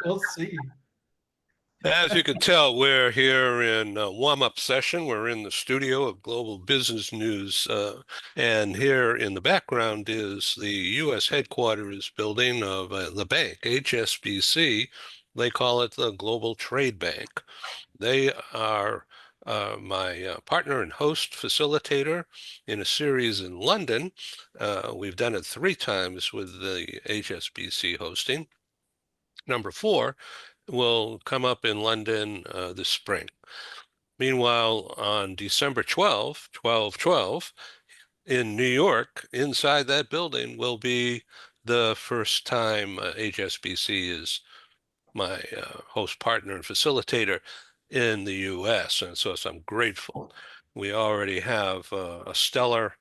We'll see. As you can tell, we're here in warm-up session. We're in the studio of Global Business News, and here in the background is the U.S. headquarters building of the bank, HSBC. They call it the Global Trade Bank. They are my partner and host facilitator in a series in London. We've done it 3 times with the HSBC hosting. Number 4 will come up in London this spring. Meanwhile, on December 12, 12/12, in New York, inside that building, will be the first time HSBC is my host partner and facilitator in the U.S. And so I'm grateful. We already have a stellar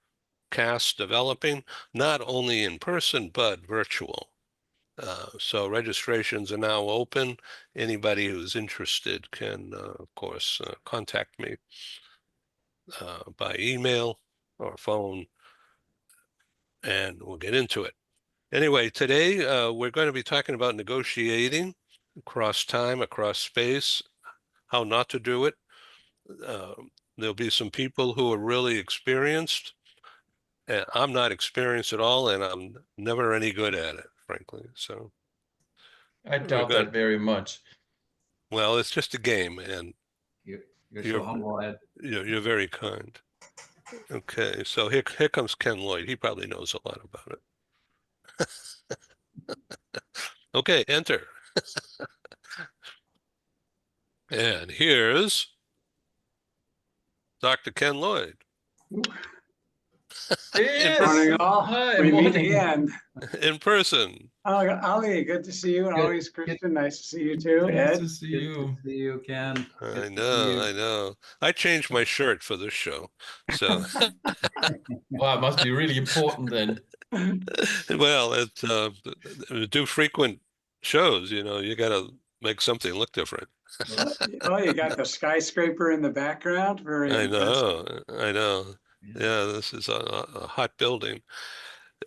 cast developing, not only in person, but virtual. So registrations are now open. Anybody who's interested can, of course, contact me by email or phone, and we'll get into it. Anyway, today we're going to be talking about negotiating across time, across space, how not to do it. There'll be some people who are really experienced. And I'm not experienced at all, and I'm never any good at it, frankly. So I we're doubt going. that very much. Well, it's just a game, and You're so you're humble, Ed. you're very kind. Okay, so here comes Ken Lloyd. He probably knows a lot about it. Okay, enter. And here's Dr. Ken Lloyd. Yes. Morning all. Hi, We meet morning. again. In person. Ali, good to see you. And Good. always, Christian, nice to see you too. Nice Ed, to see Good you. to see you, Ken. I Good to see know, you. I know. I changed my shirt for this show. So, Wow, it must be really important then. well, do frequent shows, you got to make something look different. oh, you got the skyscraper in the background. Very I impressive. know, I know. Yeah. Yeah, this is a hot building.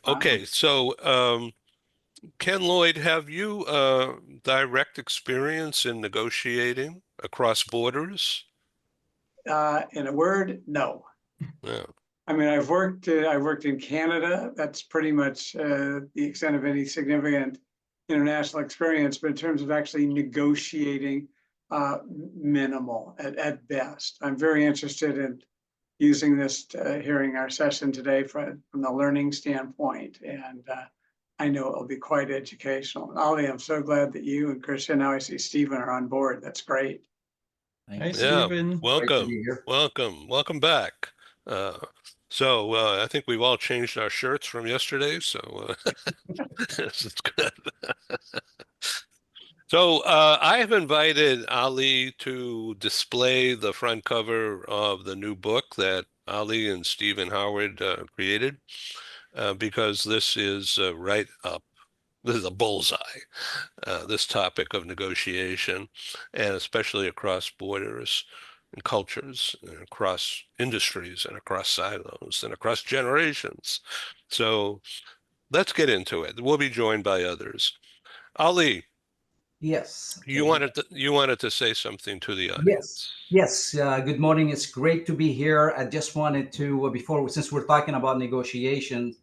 Wow. Okay, so Ken Lloyd, have you direct experience in negotiating across borders? In a word, no. Yeah. I mean, I've worked in Canada. That's pretty much the extent of any significant international experience. But in terms of actually negotiating, minimal at best. I'm very interested in using this, hearing our session today from the learning standpoint. And I know it'll be quite educational. Ali, I'm so glad that you and Christian, now I see Stephen are on board. That's great. Thank Hi, you. Yeah, Stephen. Great to welcome, be here. welcome back. So I think we've all changed our shirts from yesterday, so this is good. So I have invited Ali to display the front cover of the new book that Ali and Stephen Howard created, because this is right up. This is a bullseye, this topic of negotiation, and especially across borders and cultures, and across industries, and across silos, and across generations. So let's get into it. We'll be joined by others. Ali, Yes. you wanted to say something to the Yes. audience. Yes. Good morning. It's great to be here. I just wanted to, since we're talking about negotiations,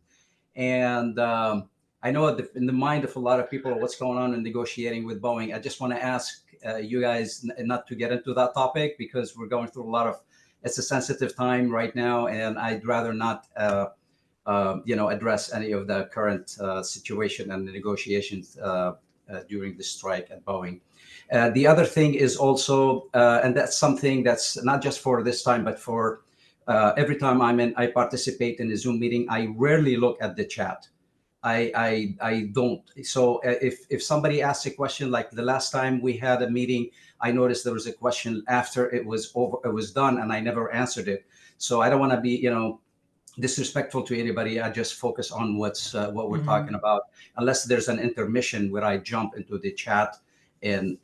and I know in the mind of a lot of people what's going on in negotiating with Boeing. I just want to ask you guys not to get into that topic because we're going through it's a sensitive time right now, and I'd rather not, address any of the current situation and the negotiations during the strike at Boeing. The other thing is also, and that's something that's not just for this time, but for every time I participate in a Zoom meeting, I rarely look at the chat. I don't. So if somebody asks a question, like the last time we had a meeting, I noticed there was a question after it was over, it was done, and I never answered it. So I don't want to be, disrespectful to anybody. I just focus on what we're talking about, unless there's an intermission where I jump into the chat and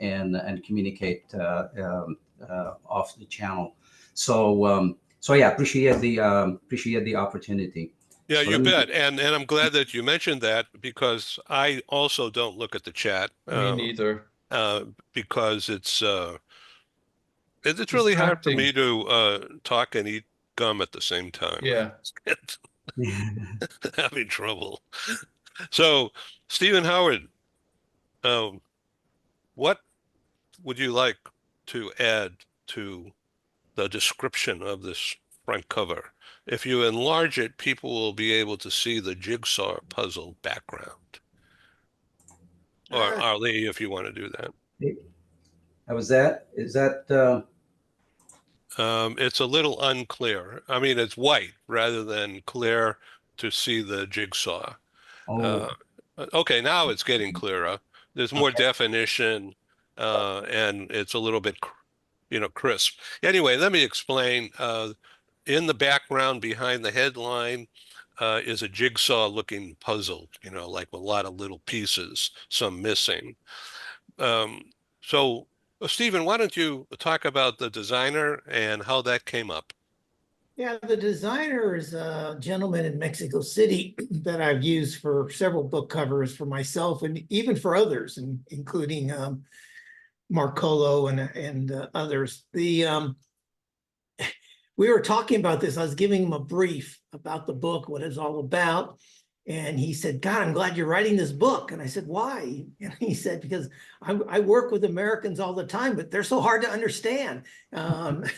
communicate off the channel. So yeah, appreciate the opportunity. Yeah, So you bet. And I'm glad that you mentioned that because I also don't look at the chat. Me neither. because it's really hard for Distracting. me to talk and eat gum at the same time. Yeah. Having trouble. So, Stephen Howard, what would you like to add to the description of this front cover? If you enlarge it, people will be able to see the jigsaw puzzle background. Or Ali, if you want to do that. Is that It's a little unclear. I mean, it's white rather than clear to see the jigsaw. oh, Okay, now it's getting clearer. There's more okay. definition, and it's a little bit, crisp. Anyway, let me explain. In the background behind the headline is a jigsaw-looking puzzle, like with a lot of little pieces, some missing. So, Stephen, why don't you talk about the designer and how that came up? Yeah, the designer is a gentleman in Mexico City that I've used for several book covers for myself and even for others, including Marcolo and others. We were talking about this. I was giving him a brief about the book, what it's all about. And he said, God, I'm glad you're writing this book. And I said, why? And he said, because I work with Americans all the time, but they're so hard to understand.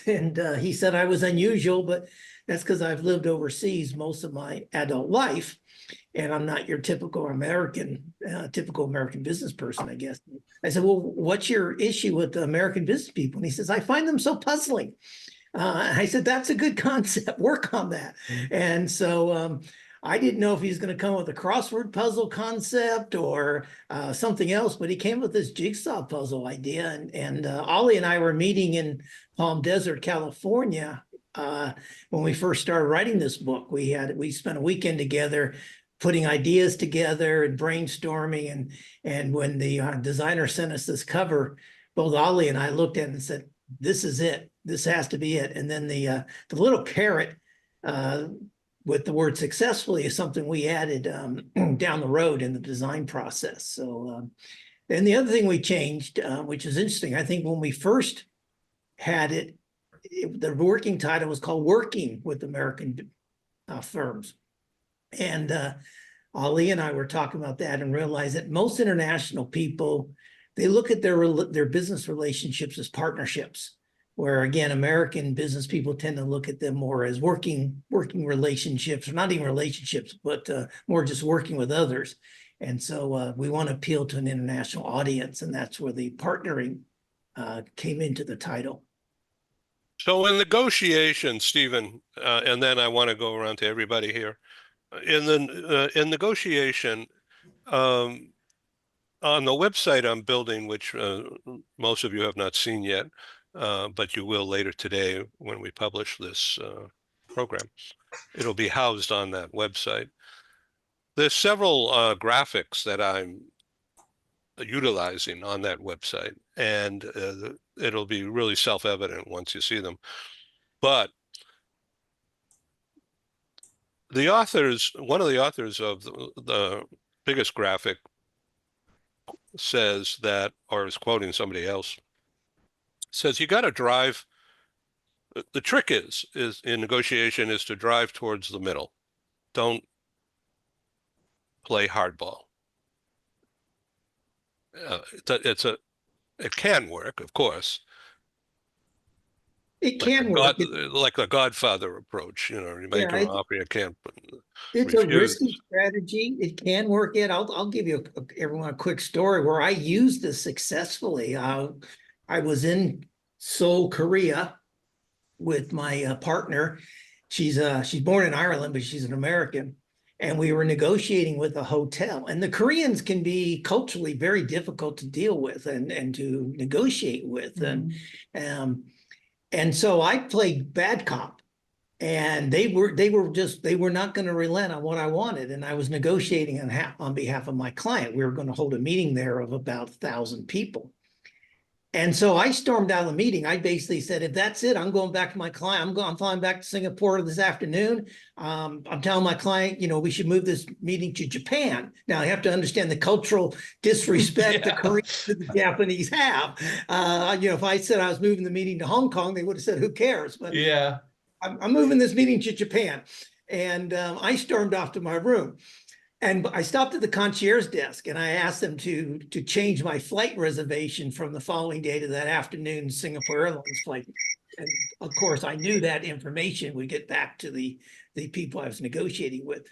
He said I was unusual, but that's because I've lived overseas most of my adult life. And I'm not your typical American business person, I guess. I said, well, what's your issue with the American business people? And he says, I find them so puzzling. I said, that's a good concept. Work on that. And so I didn't know if he was going to come with a crossword puzzle concept or something else, but he came with this jigsaw puzzle idea. And Ollie and I were meeting in Palm Desert, California, when we first started writing this book. We spent a weekend together putting ideas together and brainstorming. And when the designer sent us this cover, both Ollie and I looked at it and said, this is it. This has to be it. And then the little carrot with the word successfully is something we added down the road in the design process. So, and the other thing we changed, which is interesting, I think when we first had it, the working title was called Working with American Firms. And Ali and I were talking about that and realized that most international people, they look at their business relationships as partnerships, where again, American business people tend to look at them more as working relationships, or not even relationships, but more just working with others. And so we want to appeal to an international audience, and that's where the partnering came into the title. So in negotiation, Stephen, and then I want to go around to everybody here. In negotiation, on the website I'm building, which most of you have not seen yet, but you will later today when we publish this program. It'll be housed on that website. There's several graphics that I'm utilizing on that website, and it'll be really self-evident once you see them. But one of the authors of the biggest graphic says that, or is quoting somebody else, says you got to drive. The trick is in negotiation is to drive towards the middle. Don't play hardball. It can work, of course. It can work. Like the Godfather approach, you make an offer you can't It's refuse. a risky strategy. It can work. I'll give you everyone a quick story where I used this successfully. I was in Seoul, Korea, with my partner. She's born in Ireland, but she's an American. And we were negotiating with a hotel. And the Koreans can be culturally very difficult to deal with and to negotiate with. Mm-hmm. And so I played bad cop, and they were not going to relent on what I wanted. And I was negotiating on behalf of my client. We were going to hold a meeting there of about 1,000 people. And so I stormed out of the meeting. I basically said, if that's it, I'm going back to my client. I'm flying back to Singapore this afternoon. I'm telling my client, we should move this meeting to Japan. Now I have to understand the cultural disrespect the Koreans and the Japanese have. If I said I was moving the meeting to Hong Kong, they would have said, who cares? But Yeah. I'm moving this meeting to Japan. And I stormed off to my room. And I stopped at the concierge desk and I asked them to change my flight reservation from the following day to that afternoon Singapore Airlines flight. And of course, I knew that information would get back to the people I was negotiating with.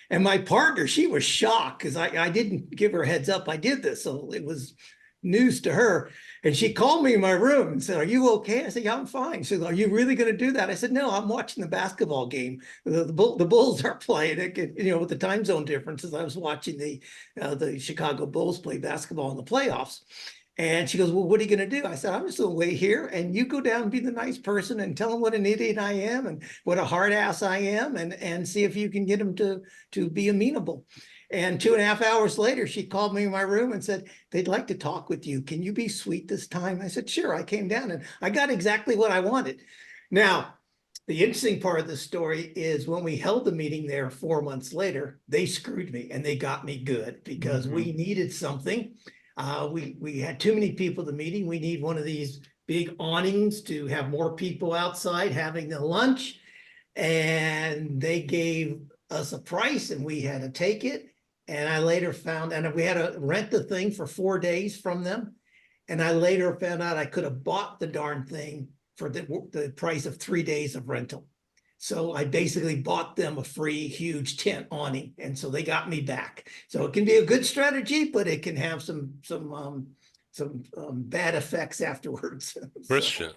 And my partner, she was shocked because I didn't give her a heads up I did this. So it was news to her. And she called me in my room and said, are you okay? I said, yeah, I'm fine. She said, are you really going to do that? I said, no, I'm watching the basketball game. The Bulls are playing it, with the time zone differences. I was watching the Chicago Bulls play basketball in the playoffs. And she goes, well, what are you going to do? I said, I'm just going to wait here and you go down and be the nice person and tell them what an idiot I am and what a hard ass I am and see if you can get them to be amenable. And 2.5 hours later, she called me in my room and said, they'd like to talk with you. Can you be sweet this time? I said, sure. I came down and I got exactly what I wanted. Now, the interesting part of the story is when we held the meeting there 4 months later, they screwed me and they got me good because we needed something. We had too many people at the meeting. We need one of these big awnings to have more people outside having the lunch. And they gave us a price and we had to take it. And I later found, and we had to rent the thing for 4 days from them. And I later found out I could have bought the darn thing for the price of 3 days of rental. So I basically bought them a free huge tent awning. And so they got me back. So it can be a good strategy, but it can have some bad effects afterwards. Christian.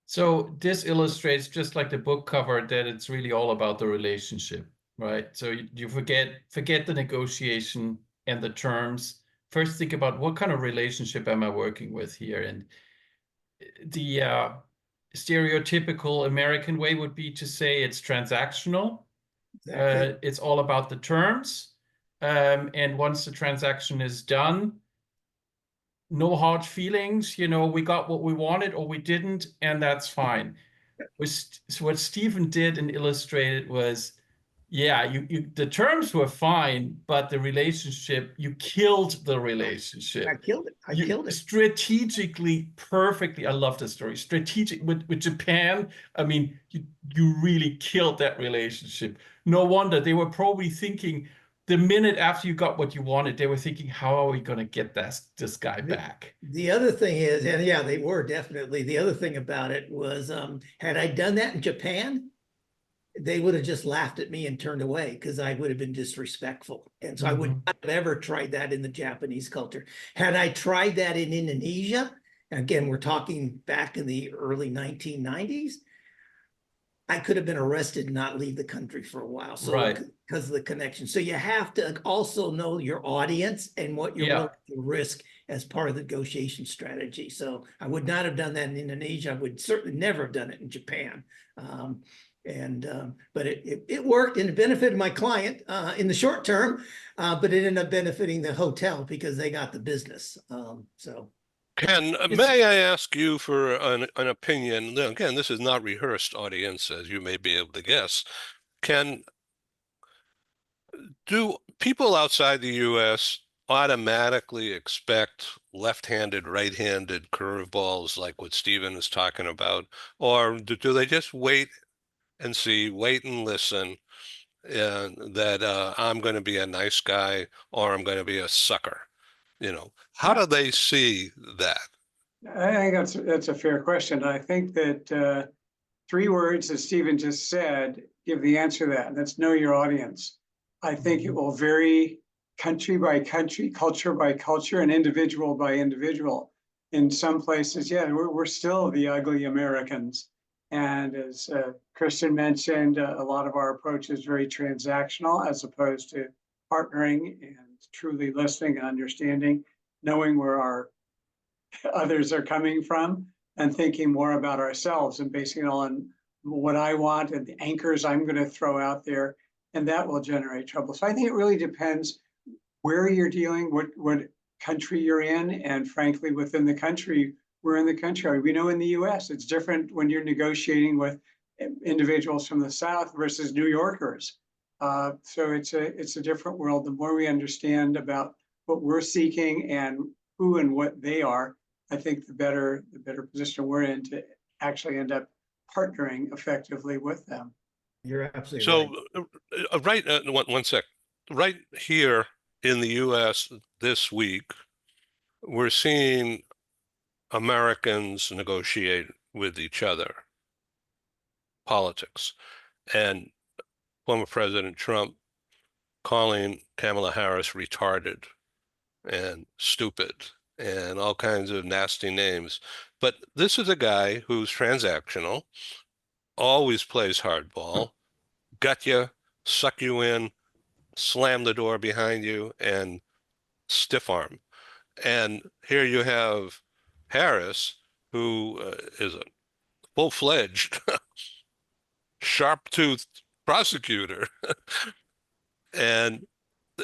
So this illustrates, just like the book cover, that it's really all about the relationship, right? So you forget the negotiation and the terms. First, think about what kind of relationship am I working with here? And the stereotypical American way would be to say it's transactional. Exactly. It's all about the terms. And once the transaction is done, no hard feelings, we got what we wanted or we didn't, and that's fine. What Stephen did and illustrated was, yeah, the terms were fine, but the relationship, you killed the relationship. I killed it. I killed it. Strategically, perfectly. I love this story. Strategic with Japan. I mean, you really killed that relationship. No wonder they were probably thinking, the minute after you got what you wanted, they were thinking, how are we going to get this guy back? The other thing is, and yeah, they were definitely, the other thing about it was, had I done that in Japan, they would have just laughed at me and turned away because I would have been disrespectful. And so I would not have ever tried that in the Japanese culture. Had I tried that in Indonesia, again, we're talking back in the early 1990s, I could have been arrested and not leave the country for a while. So because of the connection. So you have to also know your audience and what you're willing to risk as part of the negotiation strategy. So I would not have done that in Indonesia. I would certainly never have done it in Japan. But it worked and it benefited my client in the short term, but it ended up benefiting the hotel because they got the business. Ken, may I ask you for an opinion? Again, this is not rehearsed, audience, as you may be able to guess. Ken, do people outside the U.S. automatically expect left-handed, right-handed curveballs like what Stephen is talking about? Or do they just wait and see, wait and listen, that I'm going to be a nice guy or I'm going to be a sucker? How do they see that? I think that's a fair question. I think that 3 words that Stephen just said give the answer to that, and that's know your audience. I think it will vary country by country, culture by culture, and individual by individual. In some places, we're still the ugly Americans. And as Christian mentioned, a lot of our approach is very transactional as opposed to partnering and truly listening and understanding, knowing where our others are coming from and thinking more about ourselves and basing it on what I want and the anchors I'm going to throw out there, and that will generate trouble. So I think it really depends where you're dealing, what country you're in, and frankly, within the country, we're in the country. We know in the US, it's different when you're negotiating with individuals from the South versus New Yorkers. So it's a different world. The more we understand about what we're seeking and who and what they are, I think the better position we're in to actually end up partnering effectively with them. You're absolutely So, right. one sec. Right here in the U.S. this week, we're seeing Americans negotiate with each other, politics, and former President Trump calling Kamala Harris retarded and stupid and all kinds of nasty names. But this is a guy who's transactional, always plays hardball, gut you, suck you in, slam the door behind you, and stiff arm. And here you have Harris, who is a full-fledged, sharp-toothed prosecutor. And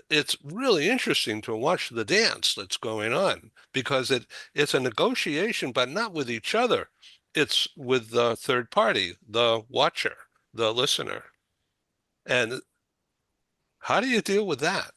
it's really interesting to watch the dance that's going on because it's a negotiation, but not with each other. It's with the third party, the watcher, the listener. And how do you deal with that?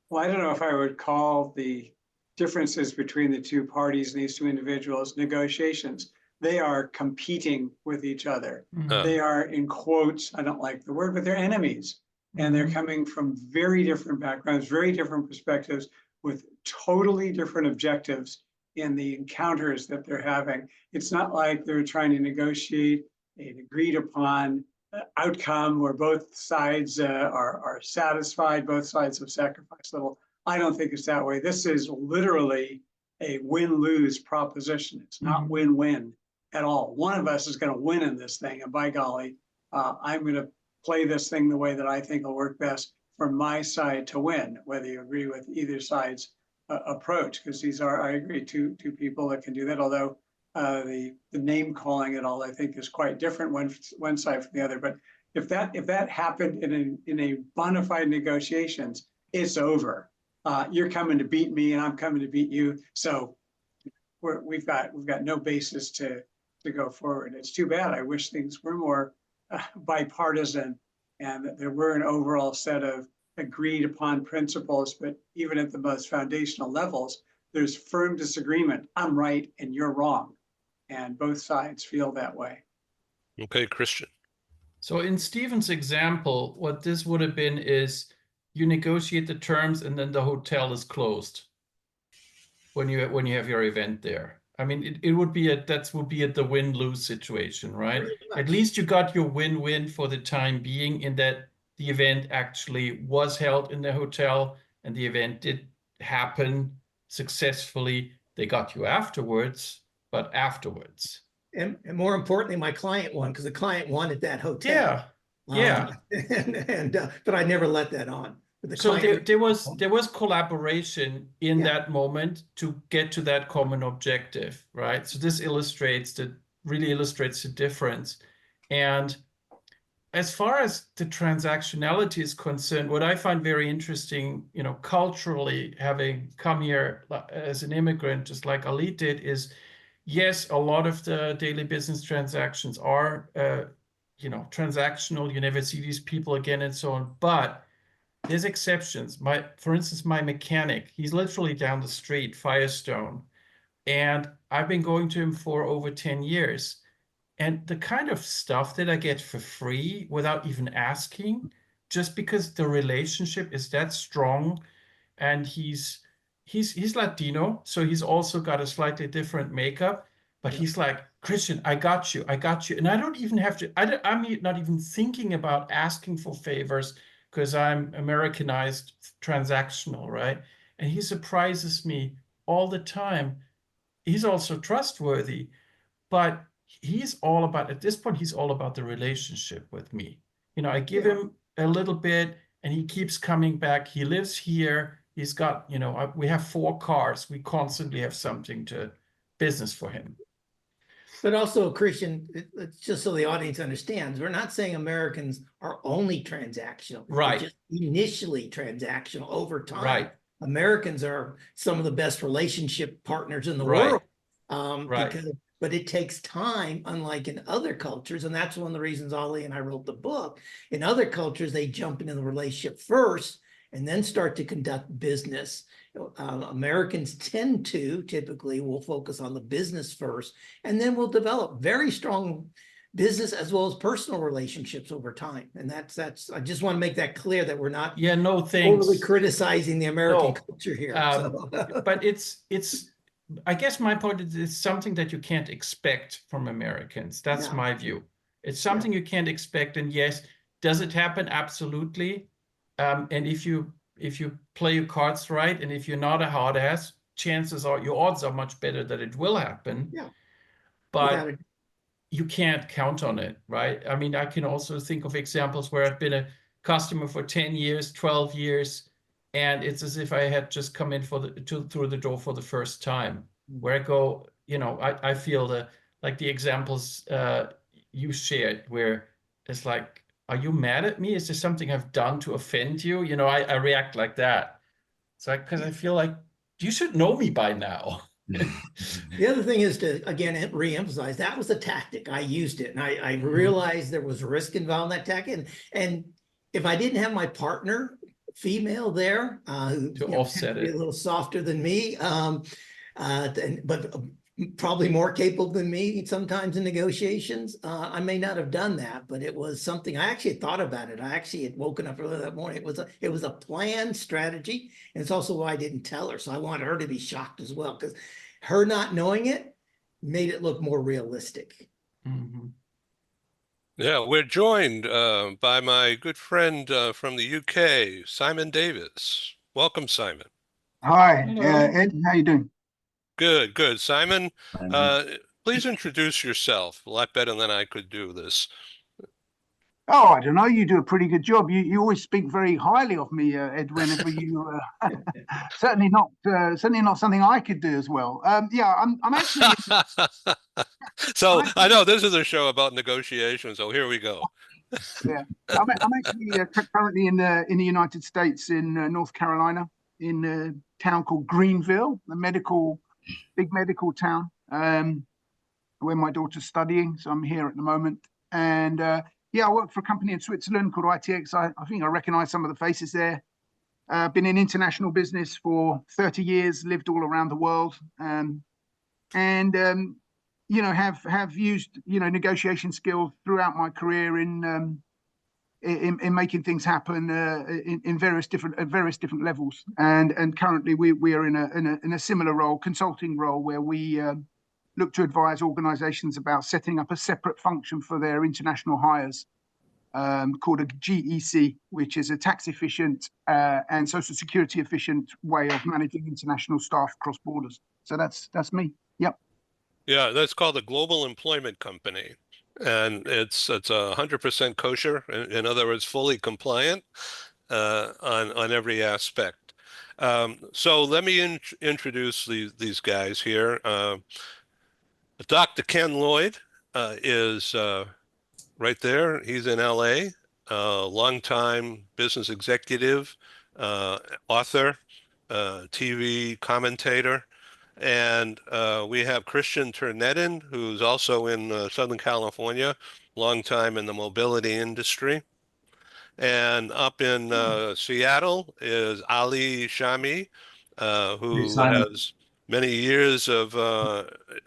Well, I don't know if I would call the differences between the two parties and these two individuals negotiations. They are competing with each other. They are, in quotes, I don't like the word, but they're enemies. And they're coming from very different backgrounds, very different perspectives, with totally different objectives in the encounters that they're having. It's not like they're trying to negotiate an agreed upon outcome where both sides are satisfied, both sides have sacrificed little. I don't think it's that way. This is literally a win-lose proposition. It's not win-win at all. One of us is going to win in this thing, and by golly, I'm going to play this thing the way that I think will work best for my side to win, whether you agree with either side's approach, because these are, I agree, two people that can do that, although the name calling it all, I think, is quite different one side from the other. But if that happened in a bona fide negotiations, it's over. You're coming to beat me and I'm coming to beat you. So we've got no basis to go forward. It's too bad. I wish things were more bipartisan and that there were an overall set of agreed upon principles, but even at the most foundational levels, there's firm disagreement. I'm right and you're wrong. And both sides feel that way. Okay, Christian. So in Stephen's example, what this would have been is you negotiate the terms and then the hotel is closed when you have your event there. I mean, it would be the win-lose situation, right? At least you got your win-win for the time being in that the event actually was held in the hotel and the event did happen successfully. They got you afterwards, but afterwards. And more importantly, my client won because the client wanted that hotel. Yeah. But I never let that on. So there was collaboration in that moment to get to that common objective, right? So this really illustrates the difference. And as far as the transactionality is concerned, what I find very interesting, culturally, having come here as an immigrant, just like Ali did, is yes, a lot of the daily business transactions are, transactional. You never see these people again and so on, but there's exceptions. For instance, my mechanic, he's literally down the street, Firestone, and I've been going to him for over 10 years. And the kind of stuff that I get for free without even asking, just because the relationship is that strong, and he's Latino, so he's also got a slightly different makeup, but he's like, Christian, I got you. And I don't even have to, I'm not even thinking about asking for favors because I'm Americanized transactional, right? And he surprises me all the time. He's also trustworthy, but at this point, he's all about the relationship with me. I give him a little bit and he keeps coming back. He lives here. He's got, we have 4 cars. We constantly have something to business for him. But also, Christian, it's just so the audience understands, we're not saying Americans are only transactional. Right. They're just initially transactional over time. Right. Americans are some of the best relationship partners in the Right. world. Right. But it takes time, unlike in other cultures. And that's one of the reasons Ollie and I wrote the book. In other cultures, they jump into the relationship first and then start to conduct business. Americans typically will focus on the business first, and then we'll develop very strong business as well as personal relationships over time. And that's I just want to make that clear that we're not Yeah, no totally thanks. criticizing the American No. culture here. But it's I guess my point is it's something that you can't expect from Americans. That's No. my view. It's something you can't expect. And yes, does it happen? Absolutely. And if you play your cards right, and if you're not a hard ass, chances are your odds are much better that it will happen. Yeah. But you can't count on it, right? I mean, I can also think of examples where I've been a customer for 10 years, 12 years, and it's as if I had just come in through the door for the first time. Where I go, I feel like the examples you shared, where it's like, are you mad at me? Is there something I've done to offend you? I react like that. It's like, because I feel like you should know me by now. The other thing is to, again, re-emphasize that was a tactic. I used it, and I realized there was risk involved in that tactic. And if I didn't have my partner, female there, who To offset be it. a little softer than me, but probably more capable than me sometimes in negotiations, I may not have done that. But it was something I actually had thought about it. I actually had woken up early that morning. It was a planned strategy, and it's also why I didn't tell her. So I wanted her to be shocked as well, because her not knowing it made it look more realistic. Mm-hmm. Yeah, we're joined by my good friend from the UK, Simon Davis. Welcome, Simon. Hi, Hello. Ed, how you doing? Good, good. Simon, please introduce yourself. A lot better than I could do this. Oh, I don't know. You do a pretty good job. You always speak very highly of me, Ed. Whenever you certainly not something I could do as well. Yeah, I'm actually. So I know this is a show about negotiation, so here we go. Yeah, I'm actually currently in the United States, in North Carolina, in a town called Greenville, big medical town, where my daughter's studying. So I'm here at the moment, and yeah, I work for a company in Switzerland called ITX. I think I recognize some of the faces there. Been in international business for 30 years, lived all around the world, and have used negotiation skills throughout my career in making things happen in various different levels. And currently we are in a similar role, consulting role, where we look to advise organizations about setting up a separate function for their international hires, called a GEC, which is a tax efficient and social security efficient way of managing international staff across borders. So that's me. Yep. Yeah, that's called a global employment company. And it's 100% kosher. In other words, fully compliant on every aspect. So let me introduce these guys here. Dr. Ken Lloyd is right there. He's in LA, longtime business executive, author, TV commentator. And we have Christian Ternedin, who's also in Southern California, long time in the mobility industry. And up in Seattle is Ali Shami, who has many years of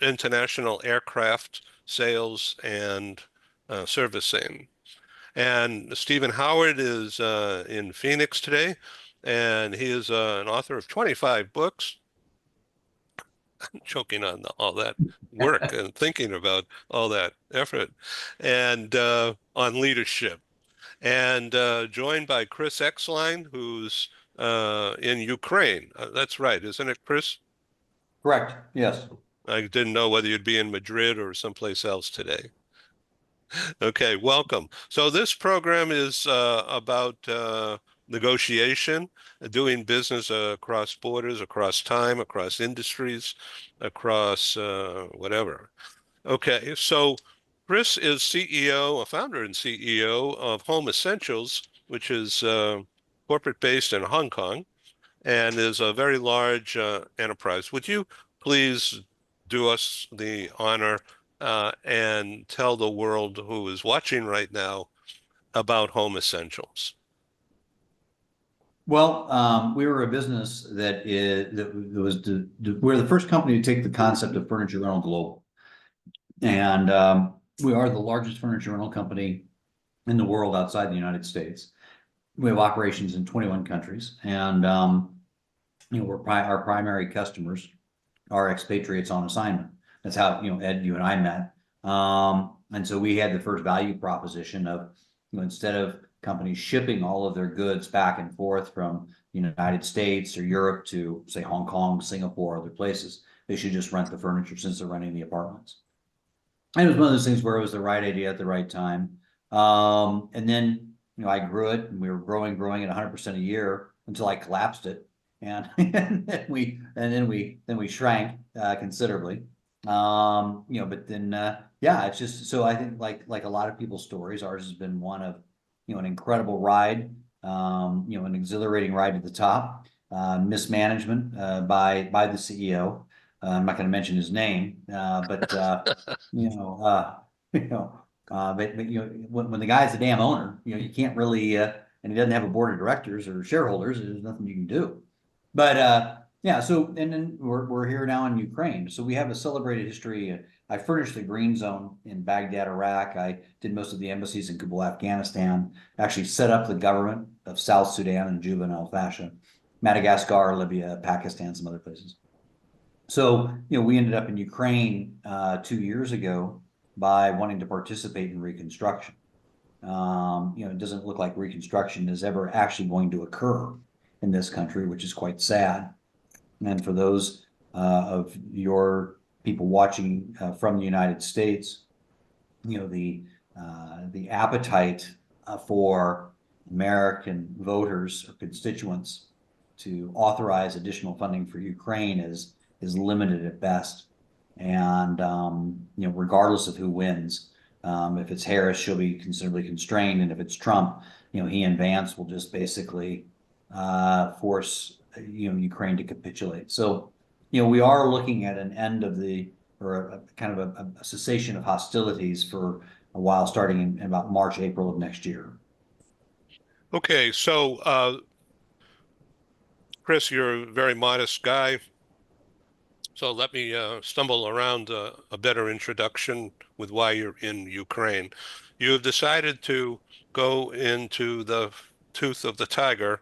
international aircraft sales and servicing. And Stephen Howard is in Phoenix today, and he is an author of 25 books. I'm choking on all that work and thinking about all that effort, and on leadership. And joined by Chris Exline, who's in Ukraine. That's right, isn't it, Chris? Correct. Yes. I didn't know whether you'd be in Madrid or someplace else today. Okay, welcome. So this program is about negotiation, doing business across borders, across time, across industries, across whatever. Okay, so Chris is CEO, a founder and CEO of Home Essentials, which is corporate based in Hong Kong and is a very large enterprise. Would you please do us the honor and tell the world who is watching right now about Home Essentials? Well, we were a business we're the first company to take the concept of furniture rental global. And we are the largest furniture rental company in the world outside the United States. We have operations in 21 countries, and our primary customers are expatriates on assignment. That's how Ed, you and I met. And so we had the first value proposition of instead of companies shipping all of their goods back and forth from the United States or Europe to say Hong Kong, Singapore, other places, they should just rent the furniture since they're renting the apartments. And it was one of those things where it was the right idea at the right time. And then, I grew it, and we were growing at 100% a year until I collapsed it. And, and then we shrank considerably. But then, it's just, so I think like a lot of people's stories, ours has been one of, an incredible ride, an exhilarating ride to the top, mismanagement by the CEO. I'm not going to mention his name, but when the guy's the damn owner, you can't really, and he doesn't have a board of directors or shareholders, there's nothing you can do. But so and then we're here now in Ukraine, so we have a celebrated history. I furnished the Green Zone in Baghdad, Iraq. I did most of the embassies in Kabul, Afghanistan. Actually set up the government of South Sudan in juvenile fashion, Madagascar, Libya, Pakistan, some other places. So, we ended up in Ukraine 2 years ago by wanting to participate in reconstruction. It doesn't look like reconstruction is ever actually going to occur in this country, which is quite sad. And for those of your people watching from the United States, the appetite for American voters or constituents to authorize additional funding for Ukraine is limited at best. And regardless of who wins, if it's Harris, she'll be considerably constrained, and if it's Trump, he and Vance will just basically force Ukraine to capitulate. So we are looking at an end of a kind of a cessation of hostilities for a while, starting in about March, April of next year. Okay, so Chris, you're a very modest guy. So let me stumble around a better introduction with why you're in Ukraine. You have decided to go into the tooth of the tiger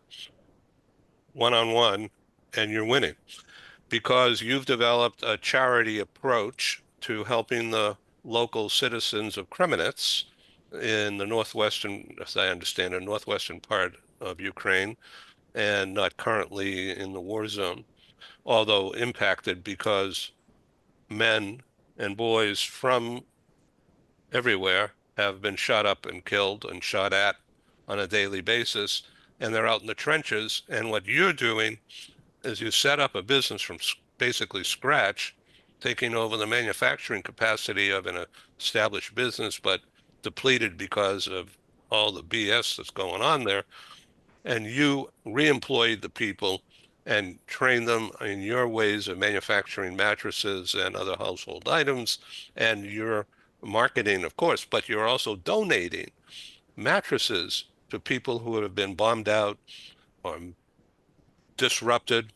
one-on-one, and you're winning because you've developed a charity approach to helping the local citizens of Kremenets in the northwestern, as I understand it, northwestern part of Ukraine, and not currently in the war zone, although impacted because men and boys from everywhere have been shot up and killed and shot at on a daily basis, and they're out in the trenches. And what you're doing is you set up a business from basically scratch, taking over the manufacturing capacity of an established business, but depleted because of all the BS that's going on there. And you reemployed the people and trained them in your ways of manufacturing mattresses and other household items, and you're marketing, of course, but you're also donating mattresses to people who have been bombed out or disrupted.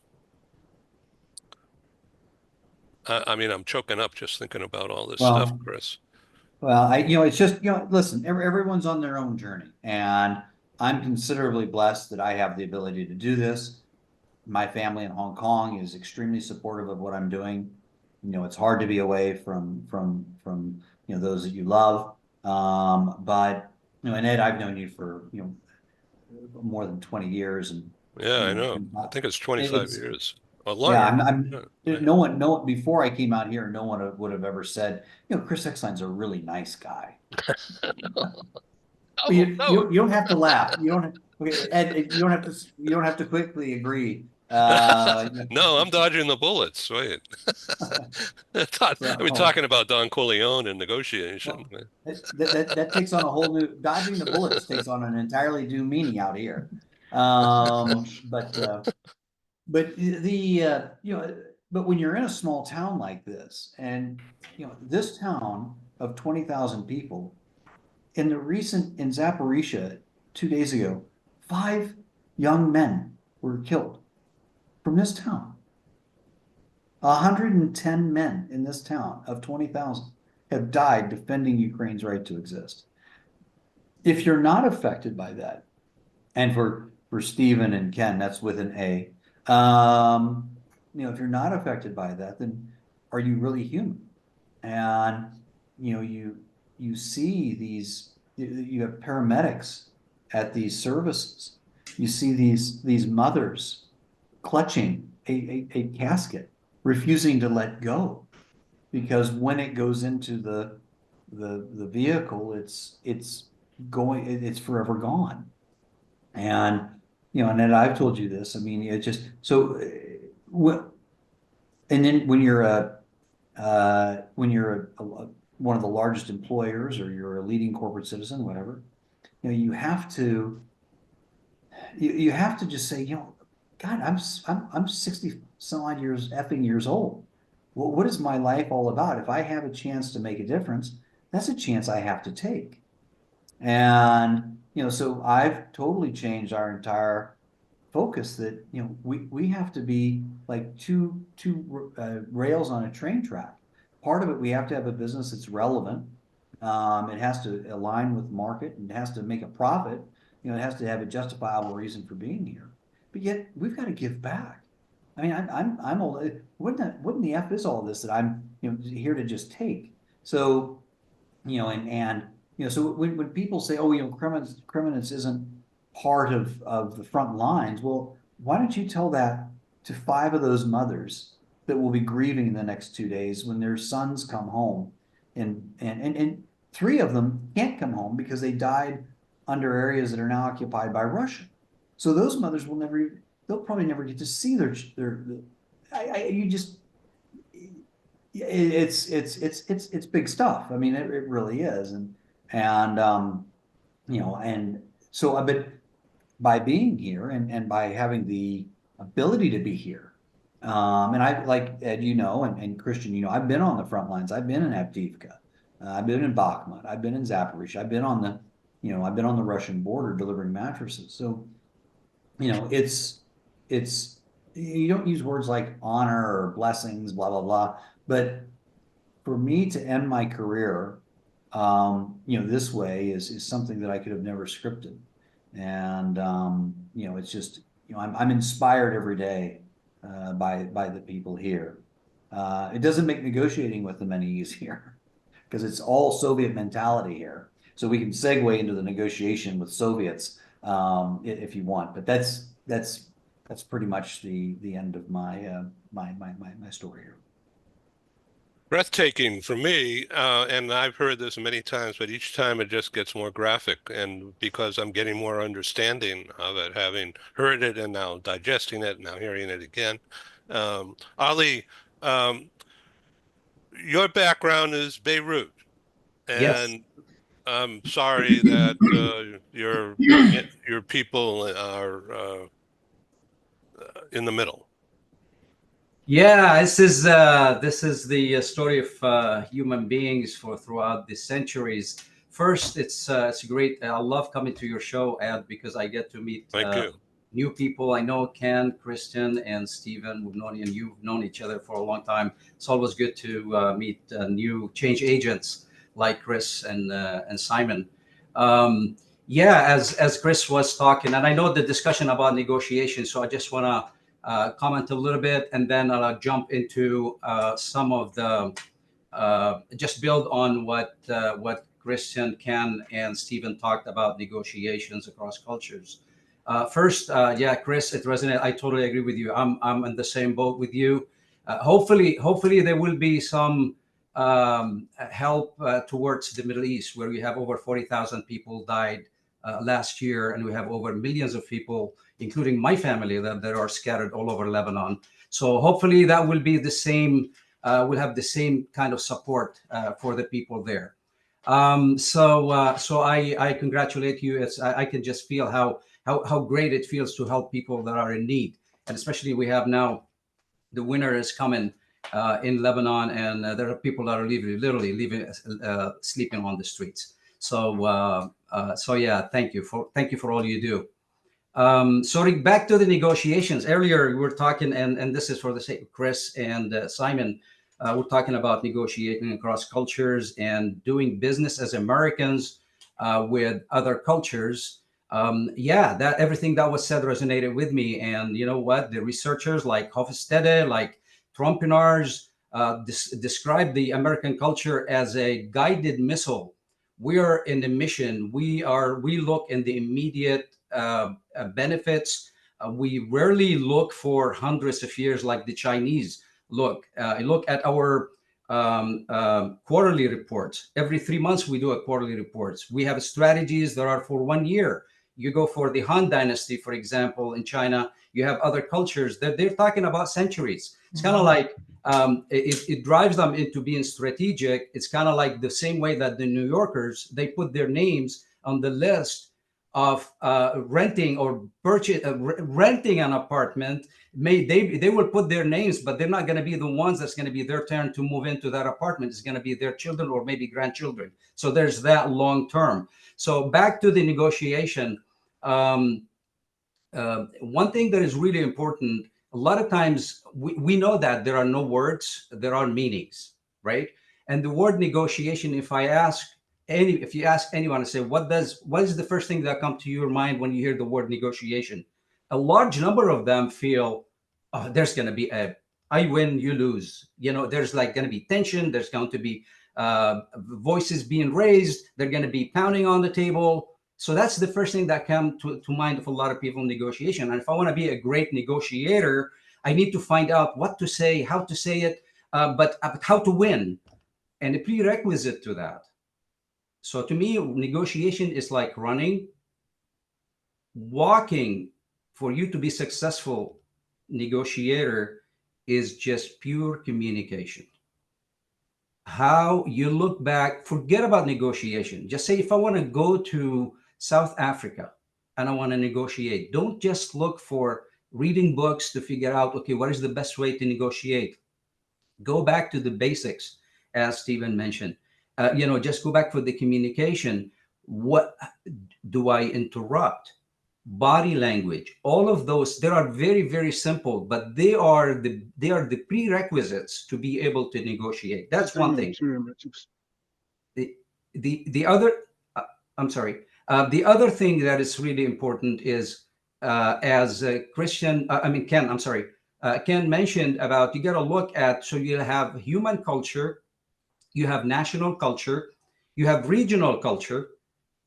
I mean, I'm choking up just thinking about all this stuff, Chris. Well, it's just, listen, everyone's on their own journey, and I'm considerably blessed that I have the ability to do this. My family in Hong Kong is extremely supportive of what I'm doing. It's hard to be away from those that you love. But and Ed, I've known you for more than 20 years, and yeah, I know. I think it's 25 years or longer. Yeah, no one before I came out here, no one would have ever said, Chris Eckstein's a really nice guy. You don't have to laugh. You don't. Okay, Ed, you don't have to quickly agree. No, I'm dodging the bullets. Wait. Talking about Don Corleone and negotiation. That takes on a whole new, dodging the bullets takes on an entirely new meaning out here. But the but when you're in a small town like this, and this town of 20,000 people, in Zaporizhia 2 days ago, 5 young men were killed from this town. 110 men in this town of 20,000 have died defending Ukraine's right to exist. If you're not affected by that, and for Stephen and Ken, that's with an A, if you're not affected by that, then are you really human? And you see these, you have paramedics at these services. You see these mothers clutching a casket, refusing to let go, because when it goes into the vehicle, it's forever gone. And and then I've told you this. I mean, it just so. And then when you're one of the largest employers, or you're a leading corporate citizen, whatever, you have to just say, God, I'm 60 some odd years old. Well, what is my life all about? If I have a chance to make a difference, that's a chance I have to take. And so I've totally changed our entire focus, that we have to be like two rails on a train track. Part of it, we have to have a business that's relevant. It has to align with market, and it has to make a profit. It has to have a justifiable reason for being here. But yet we've got to give back. I mean, I'm old. What in the F is all this that I'm here to just take? So so when people say, oh, Kremenetz isn't part of the front lines, well, why don't you tell that to 5 of those mothers that will be grieving the next 2 days when their sons come home, and 3 of them can't come home because they died under areas that are now occupied by Russia. So those mothers they'll probably never get to see it's big stuff. I mean, it really is. And so, but by being here, and by having the ability to be here, and I, like Ed, and Christian, I've been on the front lines. I've been in Avdiivka, I've been in Bakhmut, I've been in Zaporizhia, I've been on the Russian border delivering mattresses. So, it's you don't use words like honor or blessings, blah blah blah, but for me to end my career, this way is something that I could have never scripted. And, it's just, I'm inspired every day by the people here. It doesn't make negotiating with them any easier, because it's all Soviet mentality here. So we can segue into the negotiation with Soviets if you want, but that's pretty much the end of my my story here. Breathtaking for me, and I've heard this many times, but each time it just gets more graphic, and because I'm getting more understanding of it, having heard it and now digesting it, now hearing it again. Ali, your background is Beirut, Yes. and I'm sorry that your people are in the middle. Yeah, this is the story of human beings throughout the centuries. First, it's great. I love coming to your show, Ed, because I get to meet Thank you. new people. I know Ken, Christian, and Stephen. You've known each other for a long time. It's always good to meet new change agents like Chris and Simon. Yeah, as Chris was talking, and I know the discussion about negotiation, so I just want to comment a little bit, and then I'll jump into some of the just build on what Christian, Ken, and Stephen talked about negotiations across cultures. First, yeah, Chris, it resonated. I totally agree with you. I'm in the same boat with you. Hopefully there will be some help towards the Middle East, where we have over 40,000 people died last year, and we have over millions of people, including my family, that are scattered all over Lebanon. So hopefully that will be the same. We'll have the same kind of support for the people there. So I congratulate you. I can just feel how great it feels to help people that are in need, and especially we have now the winter is coming in Lebanon, and there are people that are literally living, sleeping on the streets. So, so yeah, thank you for all you do. So back to the negotiations. Earlier, we were talking, and this is for the sake of Chris and Simon. We're talking about negotiating across cultures and doing business as Americans with other cultures. Yeah, that everything that was said resonated with me. And you know what? The researchers like Hofstede, like Trompinars, describe the American culture as a guided missile. We are in the mission. We look in the immediate benefits. We rarely look for hundreds of years like the Chinese look. Look at our quarterly reports. Every 3 months, we do a quarterly reports. We have strategies that are for 1 year. You go for the Han Dynasty, for example, in China, you have other cultures that they're talking about centuries. It's kind of like it drives them into being strategic. It's kind of like the same way that the New Yorkers, they put their names on the list of renting or renting an apartment. They will put their names, but they're not going to be the ones that's going to be their turn to move into that apartment. It's going to be their children or maybe grandchildren. So there's that long term. So back to the negotiation. One thing that is really important, a lot of times we know that there are no words, there are meanings, right? And the word negotiation, if you ask anyone and say, what is the first thing that comes to your mind when you hear the word negotiation? A large number of them feel, oh, there's going to be I win, you lose. You know, there's like going to be tension. There's going to be voices being raised. They're going to be pounding on the table. So that's the first thing that comes to mind of a lot of people in negotiation. And if I want to be a great negotiator, I need to find out what to say, how to say it, but how to win. And the prerequisite to that. So to me, negotiation is like running. Walking, for you to be successful negotiator, is just pure communication. How you look back, forget about negotiation. Just say, if I want to go to South Africa and I want to negotiate, don't just look for reading books to figure out, okay, what is the best way to negotiate? Go back to the basics, as Stephen mentioned. Just go back for the communication. What do I interrupt? Body language, all of those, they are very, very simple, but they are the prerequisites to be able to negotiate. That's one thing. The other, I'm sorry. The other thing that is really important is, as Ken mentioned about, you got to look at, so you have human culture, you have national culture, you have regional culture,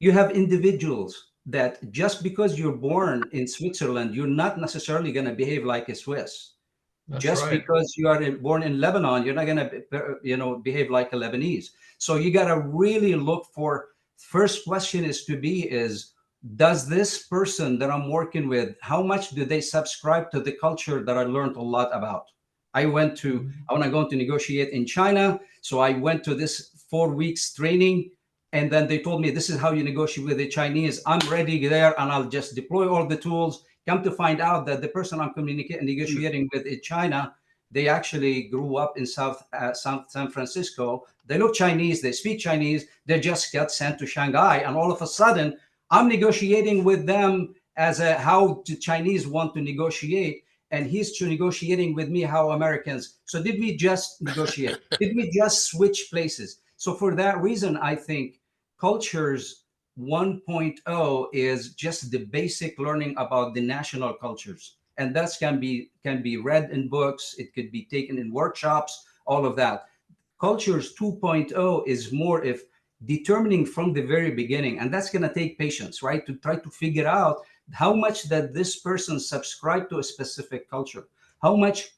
you have individuals that just because you're born in Switzerland, you're not necessarily going to behave like a Swiss. That's just right. because you are born in Lebanon, you're not going to, behave like a Lebanese. So you got to really look for, first question is, does this person that I'm working with, how much do they subscribe to the culture that I learned a lot about? I want to go to negotiate in China. So I went to this 4 weeks training, and then they told me, this is how you negotiate with the Chinese. I'm ready there, and I'll just deploy all the tools. Come to find out that the person I'm negotiating with in China, they actually grew up in South San Francisco. They look Chinese, they speak Chinese, they just got sent to Shanghai. And all of a sudden, I'm negotiating with them as how the Chinese want to negotiate. And he's negotiating with me how Americans. So did we just negotiate? Did we just switch places? So for that reason, I think cultures 1.0 is just the basic learning about the national cultures. And that can be read in books. It could be taken in workshops, all of that. Cultures 2.0 is more if determining from the very beginning. And that's going to take patience, right? To try to figure out how much that this person subscribe to a specific culture, how much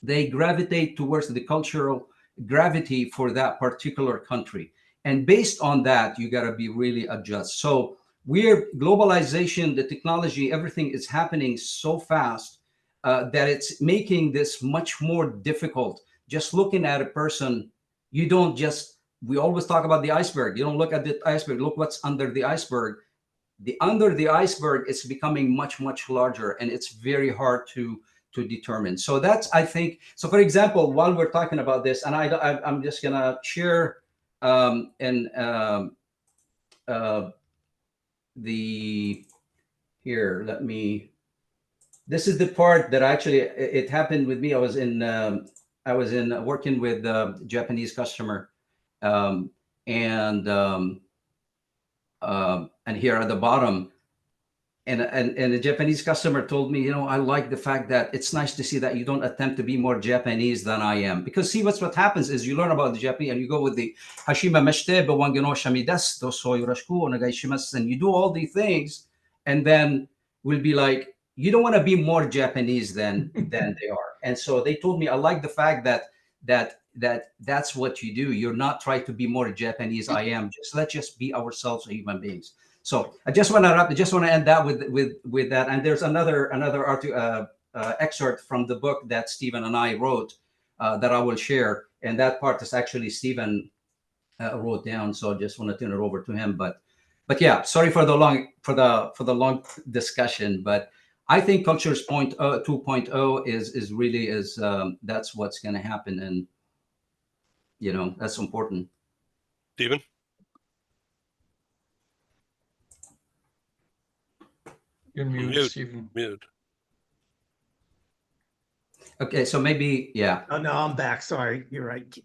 they gravitate towards the cultural gravity for that particular country. And based on that, you got to be really adjust. So globalization, the technology, everything is happening so fast that it's making this much more difficult. Just looking at a person, we always talk about the iceberg. You don't look at the iceberg, look what's under the iceberg. Under the iceberg is becoming much, much larger, and it's very hard to determine. So that's, I think, so for example, while we're talking about this, and I'm just gonna share here, let me, this is the part that actually, it happened with me. I was in working with a Japanese customer, and here at the bottom, and the Japanese customer told me, I like the fact that it's nice to see that you don't attempt to be more Japanese than I am. Because see, what happens is you learn about the Japanese and you go with the Hashima Meshte, Bawangeno Shamidesto, so Yoroshiku Onegaishimasu, and you do all these things, and then we'll be like, you don't want to be more Japanese than they are. And so they told me, I like the fact that's what you do. You're not trying to be more Japanese. I am. Let's just be ourselves, human beings. So I just want to end that with that. And there's another excerpt from the book that Stephen and I wrote that I will share. And that part is actually Stephen wrote down. So I just want to turn it over to him. But yeah, sorry for the long discussion. But I think Cultures 2.0 is really that's what's going to happen, and that's important. Stephen? You're mute, Stephen. Mute. Okay, so maybe, yeah. Oh, no, I'm back. Sorry. You're right.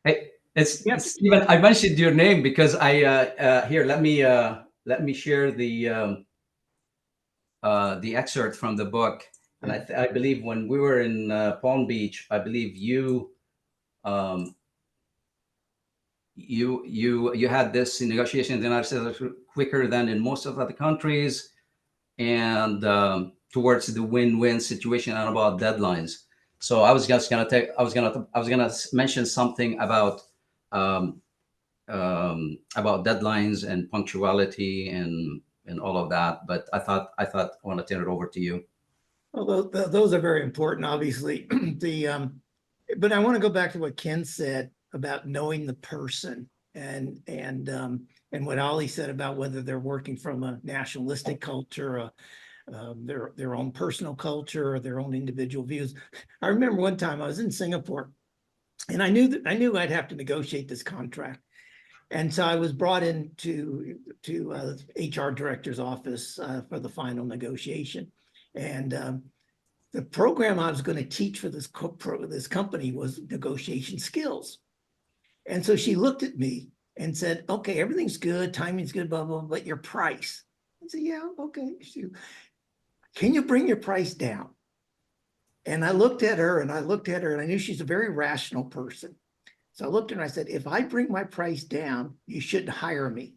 Hey, it's Stephen. I mentioned your name because I here. Let me share the excerpt from the book. And I believe when we were in Palm Beach, I believe you had this in negotiations in the United States quicker than in most of other countries, and towards the win-win situation and about deadlines. So I was gonna mention something about deadlines and punctuality and all of that, but I want to turn it over to you. Well, those are very important, obviously. But I want to go back to what Ken said about knowing the person, and what Ollie said about whether they're working from a nationalistic culture, their own personal culture, or their own individual views. I remember one time I was in Singapore, and I knew I'd have to negotiate this contract. And so I was brought in to HR director's office for the final negotiation. And the program I was going to teach for this company was negotiation skills. And so she looked at me and said, okay, everything's good, timing's good, blah, blah, blah, but your price. I said, yeah, okay. Can you bring your price down? And I looked at her and I knew she's a very rational person. So I looked at her and I said, if I bring my price down, you shouldn't hire me.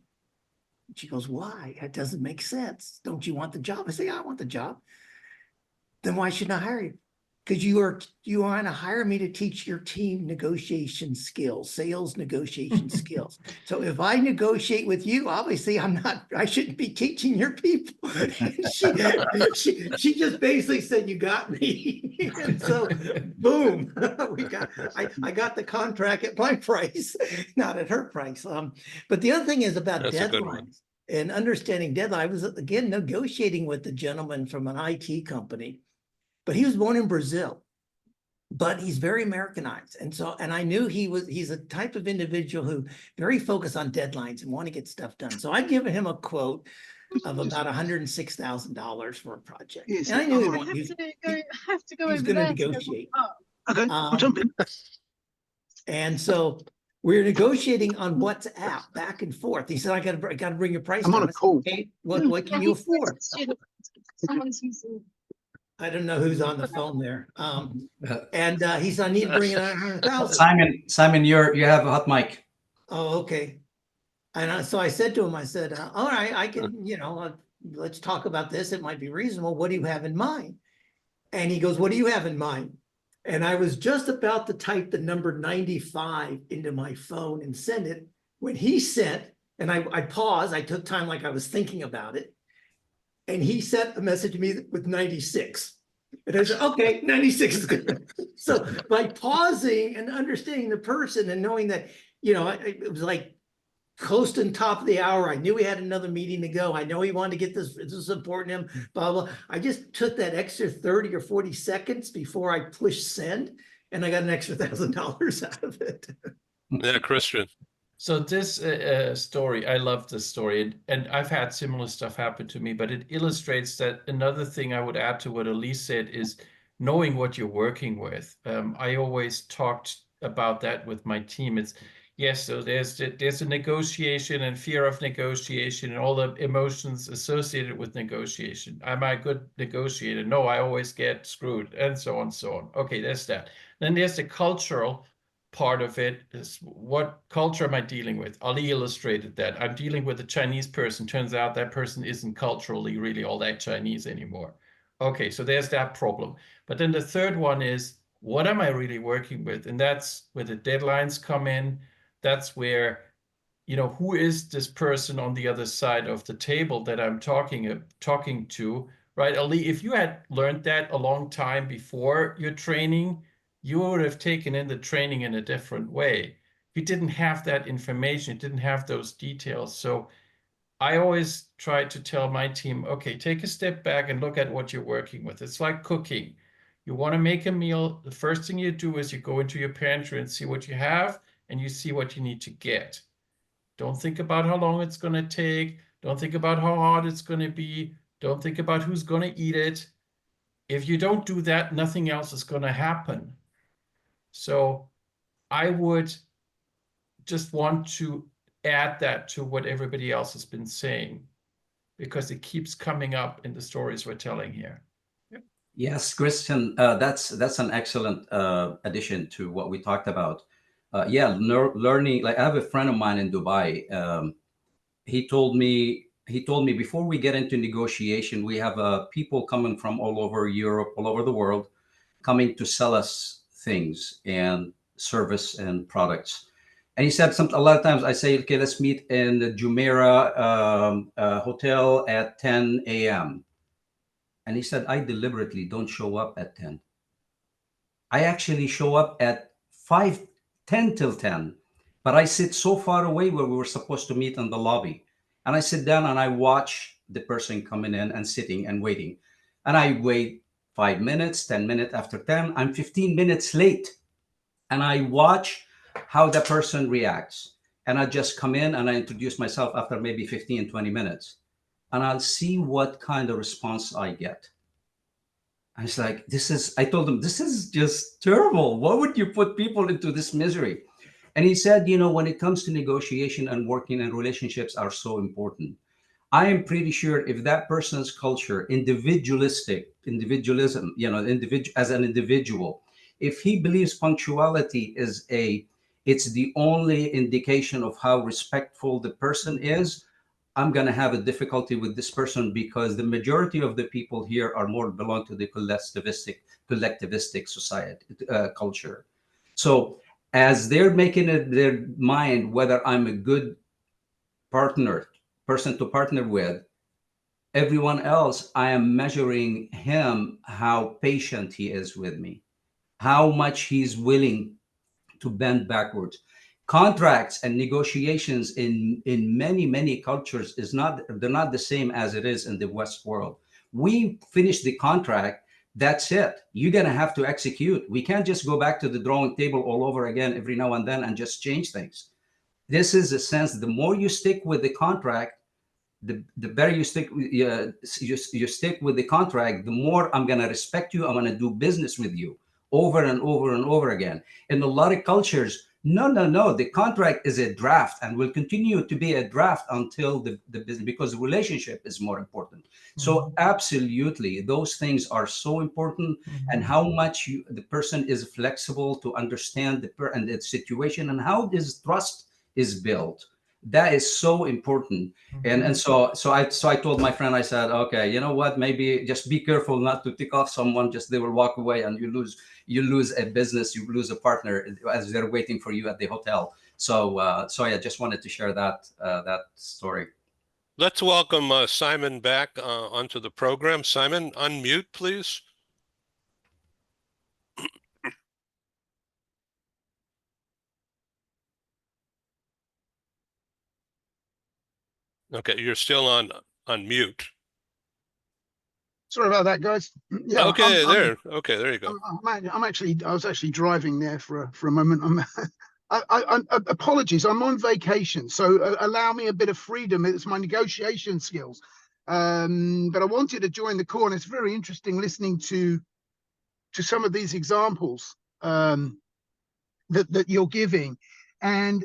And she goes, why? That doesn't make sense. Don't you want the job? I say, yeah, I want the job. Then why shouldn't I hire you? Because you want to hire me to teach your team negotiation skills, sales negotiation skills. So if I negotiate with you, obviously I shouldn't be teaching your people. she just basically said, you got me. And so boom, I got the contract at my price, not at her price. But the other thing is about deadlines and understanding deadline. I was again negotiating with the gentleman from an IT company. But he was born in Brazil, but he's very Americanized. And I knew he's a type of individual who very focused on deadlines and want to get stuff done. So I'd given him a quote of about $106,000 for a project. Yes, and I knew I have to go he was over going to there negotiate. Okay, I'll jump in. And so we're negotiating on WhatsApp back and forth. He said, I got to bring your price I'm down. on a call. Hey, what can you afford? Someone's using. I don't know who's on the phone there. And he said, I need to bring it 100,000. Simon, you have a hot mic. Oh, okay. And so I said to him, I said, all right, I can, let's talk about this. It might be reasonable. What do you have in mind? And he goes, what do you have in mind? And I was just about to type the number 95 into my phone and send it when he sent, and I paused. I took time like I was thinking about it. And he sent a message to me with 96. And I said, okay, 96 is good. So by pausing and understanding the person and knowing that, it was like close to the top of the hour. I knew we had another meeting to go. I know he wanted to get this is important to him, blah, blah. I just took that extra 30 or 40 seconds before I pushed send, and I got an extra $1,000 out of it. Yeah, Christian. So this story, I love this story, and I've had similar stuff happen to me, but it illustrates that another thing I would add to what Elise said is knowing what you're working with. I always talked about that with my team. It's yes, so there's a negotiation and fear of negotiation and all the emotions associated with negotiation. Am I a good negotiator? No, I always get screwed, and so on, so on. Okay, there's that. Then there's the cultural part of it is what culture am I dealing with? Ali illustrated that. I'm dealing with a Chinese person. Turns out that person isn't culturally really all that Chinese anymore. Okay, so there's that problem. But then the third one is, what am I really working with? And that's where the deadlines come in. That's where, who is this person on the other side of the table that I'm talking to, right? Ali, if you had learned that a long time before your training, you would have taken in the training in a different way. You didn't have that information, you didn't have those details. So I always try to tell my team, okay, take a step back and look at what you're working with. It's like cooking. You want to make a meal, the first thing you do is you go into your pantry and see what you have, and you see what you need to get. Don't think about how long it's going to take. Don't think about how hard it's going to be. Don't think about who's going to eat it. If you don't do that, nothing else is going to happen. So I would just want to add that to what everybody else has been saying, because it keeps coming up in the stories we're telling here. Yes, Christian, that's an excellent addition to what we talked about. Yeah, learning. Like I have a friend of mine in Dubai. He told me before we get into negotiation, we have people coming from all over Europe, all over the world, coming to sell us things and service and products. And he said a lot of times I say, okay, let's meet in the Jumeirah hotel at 10 a.m. And he said, I deliberately don't show up at 10. I actually show up at 5:10 till 10, but I sit so far away where we were supposed to meet in the lobby. And I sit down and I watch the person coming in and sitting and waiting. And I wait 5 minutes, 10 minutes after 10, I'm 15 minutes late. And I watch how the person reacts. And I just come in and I introduce myself after maybe 15, 20 minutes. And I'll see what kind of response I get. I was like, I told him, this is just terrible. Why would you put people into this misery? And he said, when it comes to negotiation and working and relationships are so important. I am pretty sure if that person's culture, individualism, as an individual, if he believes punctuality it's the only indication of how respectful the person is, I'm going to have a difficulty with this person, because the majority of the people here are more belong to the collectivistic society culture. So as they're making it their mind whether I'm a good person to partner with, everyone else, I am measuring him how patient he is with me, how much he's willing to bend backwards. Contracts and negotiations in many cultures they're not the same as it is in the West world. We finish the contract, that's it. You're gonna have to execute. We can't just go back to the drawing table all over again every now and then and just change things. This is a sense, the more you stick with the contract, the better you stick you stick with the contract, the more I'm going to respect you. I'm going to do business with you over and over and over again. In a lot of cultures, no, the contract is a draft and will continue to be a draft until the business, because the relationship is more important. So absolutely, those things are so important. And how much the person is flexible to understand the situation, and how this trust is built, that is so important. And so I told my friend, I said, okay, you know what, maybe just be careful not to tick off someone, just they will walk away and you lose a business, you lose a partner as they're waiting for you at the hotel. So I just wanted to share that story. Let's welcome Simon back onto the program. Simon, unmute, please. Okay, you're still on mute. Sorry about that, guys. Yeah. Okay, there you go. I was actually driving there for a moment. Apologies. I'm on vacation, so allow me a bit of freedom. It's my negotiation skills. But I wanted to join the call, and it's very interesting listening to some of these examples that you're giving, and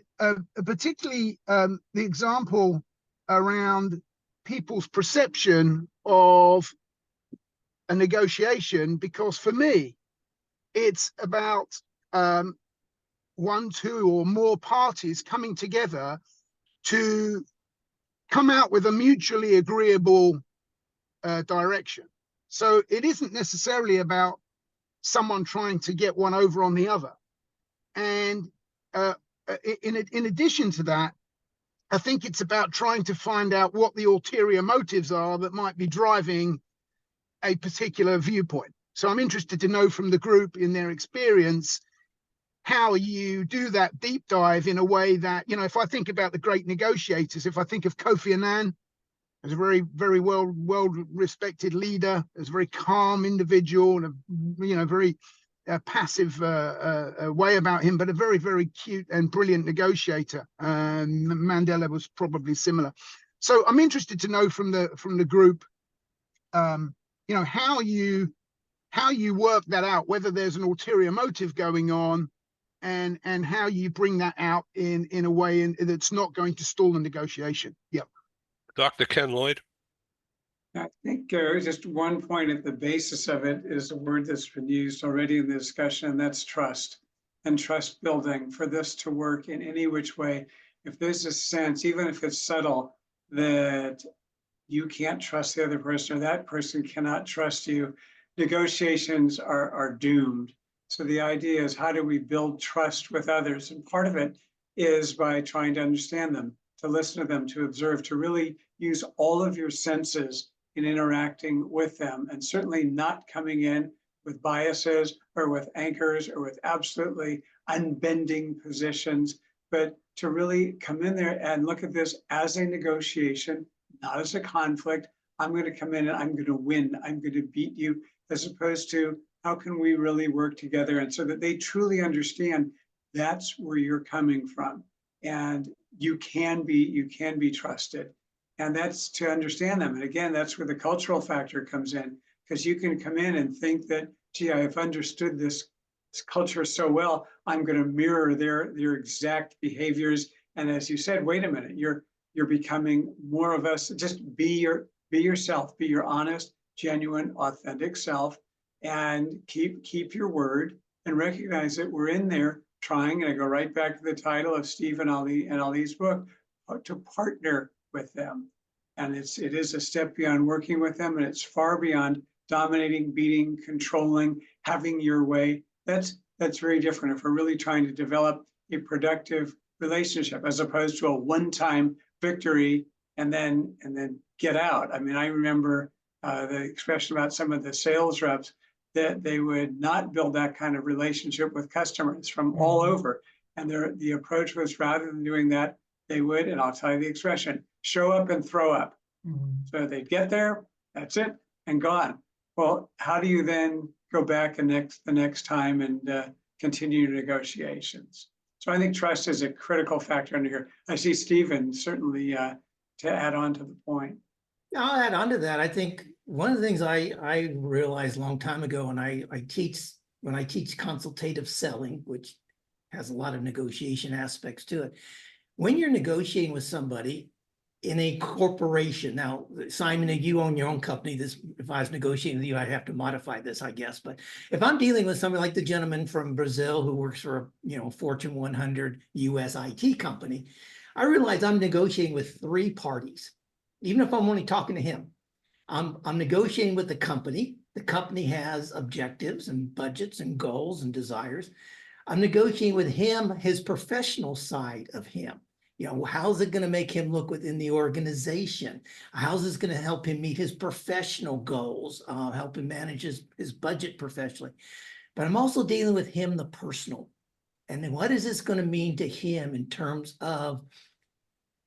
particularly the example around people's perception of a negotiation, because for me, it's about one, two, or more parties coming together to come out with a mutually agreeable direction. So it isn't necessarily about someone trying to get one over on the other. And in addition to that, I think it's about trying to find out what the ulterior motives are that might be driving a particular viewpoint. So I'm interested to know from the group, in their experience, how you do that deep dive in a way that, you know, if I think about the great negotiators, if I think of Kofi Annan as a very, very well respected leader, as a very calm individual, and a, you know, very passive way about him, but a very, very cute and brilliant negotiator. Mandela was probably similar. So I'm interested to know from the group, you know, how you work that out, whether there's an ulterior motive going on, and how you bring that out in a way that's not going to stall the negotiation. Yeah. Dr. Ken Lloyd. I think just one point at the basis of it is a word that's been used already in the discussion, and that's trust and trust building. For this to work in any which way, if there's a sense, even if it's subtle, that you can't trust the other person or that person cannot trust you, negotiations are doomed. So the idea is, how do we build trust with others? And part of it is by trying to understand them, to listen to them, to observe, to really use all of your senses in interacting with them, and certainly not coming in with biases or with anchors or with absolutely unbending positions, but to really come in there and look at this as a negotiation, not as a conflict. I'm going to come in and I'm going to win. I'm going to beat you, as opposed to how can we really work together, and so that they truly understand that's where you're coming from, and you can be trusted. And that's to understand them. And again, that's where the cultural factor comes in, because you can come in and think that, gee, I've understood this culture so well, I'm going to mirror their exact behaviors. And as you said, wait a minute, you're becoming more of us. Just be yourself, be your honest, genuine, authentic self, and keep your word, and recognize that we're in there trying, and I go right back to the title of Steve and Ali's book, to partner with them. And it is a step beyond working with them, and it's far beyond dominating, beating, controlling, having your way. That's very different if we're really trying to develop a productive relationship, as opposed to a one-time victory and then get out. I mean, I remember the expression about some of the sales reps, that they would not build that kind of relationship with customers from all over. And the approach was, rather than doing that, they would, and I'll tell you the expression, show up and throw up. So they'd get there, that's it, and gone. Well, how do you then go back the next time and continue negotiations? So I think trust is a critical factor under here. I see Stephen certainly to add on to the point. I'll add on to that. I think one of the things I realized a long time ago, and I teach consultative selling, which has a lot of negotiation aspects to it. When you're negotiating with somebody in a corporation, now, Simon, you own your own company. If I was negotiating with you, I'd have to modify this, I guess. But if I'm dealing with somebody like the gentleman from Brazil who works for a Fortune 100 US IT company, I realize I'm negotiating with three parties. Even if I'm only talking to him, I'm negotiating with the company. The company has objectives and budgets and goals and desires. I'm negotiating with him, his professional side of him. How's it going to make him look within the organization? How's this going to help him meet his professional goals, help him manage his budget professionally? But I'm also dealing with him, the personal. And then what is this going to mean to him in terms of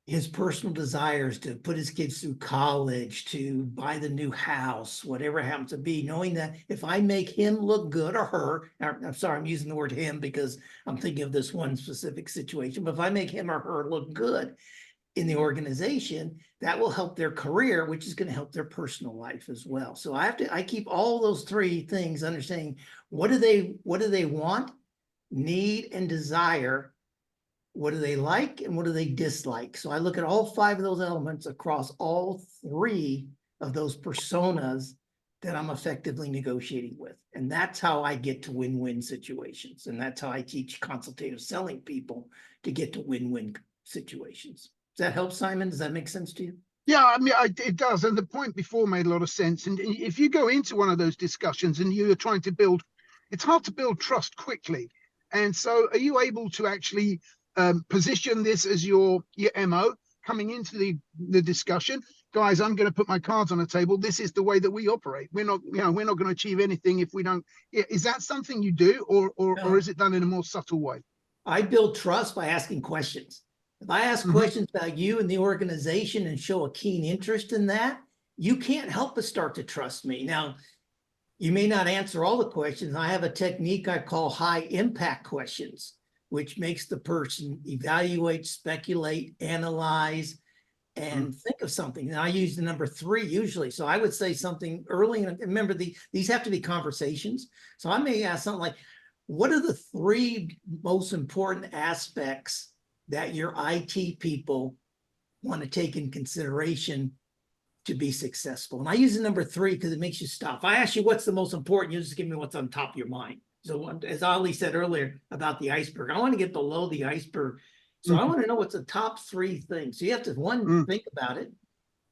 his personal desires to put his kids through college, to buy the new house, whatever it happens to be, knowing that if I make him look good or her, I'm sorry, I'm using the word him because I'm thinking of this one specific situation, but if I make him or her look good in the organization, that will help their career, which is going to help their personal life as well. So I keep all those three things, understanding what do they want, need, and desire. What do they like and what do they dislike? So I look at all five of those elements across all three of those personas that I'm effectively negotiating with. And that's how I get to win-win situations. And that's how I teach consultative selling people to get to win-win situations. Does that help, Simon? Does that make sense to you? Yeah, I mean, it does. And the point before made a lot of sense. And if you go into one of those discussions and you're trying to build, it's hard to build trust quickly. And so are you able to actually position this as your MO coming into the discussion? Guys, I'm going to put my cards on the table. This is the way that we operate. We're not going to achieve anything if we don't. Is that something you do, or is it done in a more subtle way? I build trust by asking questions. If I ask questions about you and the organization and show a keen interest in that, you can't help but start to trust me. Now, you may not answer all the questions. I have a technique I call high impact questions, which makes the person evaluate, speculate, analyze, and think of something. And I use the number 3 usually. So I would say something early. And remember, these have to be conversations. So I may ask something like, what are the 3 most important aspects that your IT people want to take in consideration to be successful? And I use the number 3 because it makes you stop. If I ask you what's the most important, you just give me what's on top of your mind. So as Ali said earlier about the iceberg, I want to get below the iceberg. So I want to know what's the top 3 things. So you have to think about it,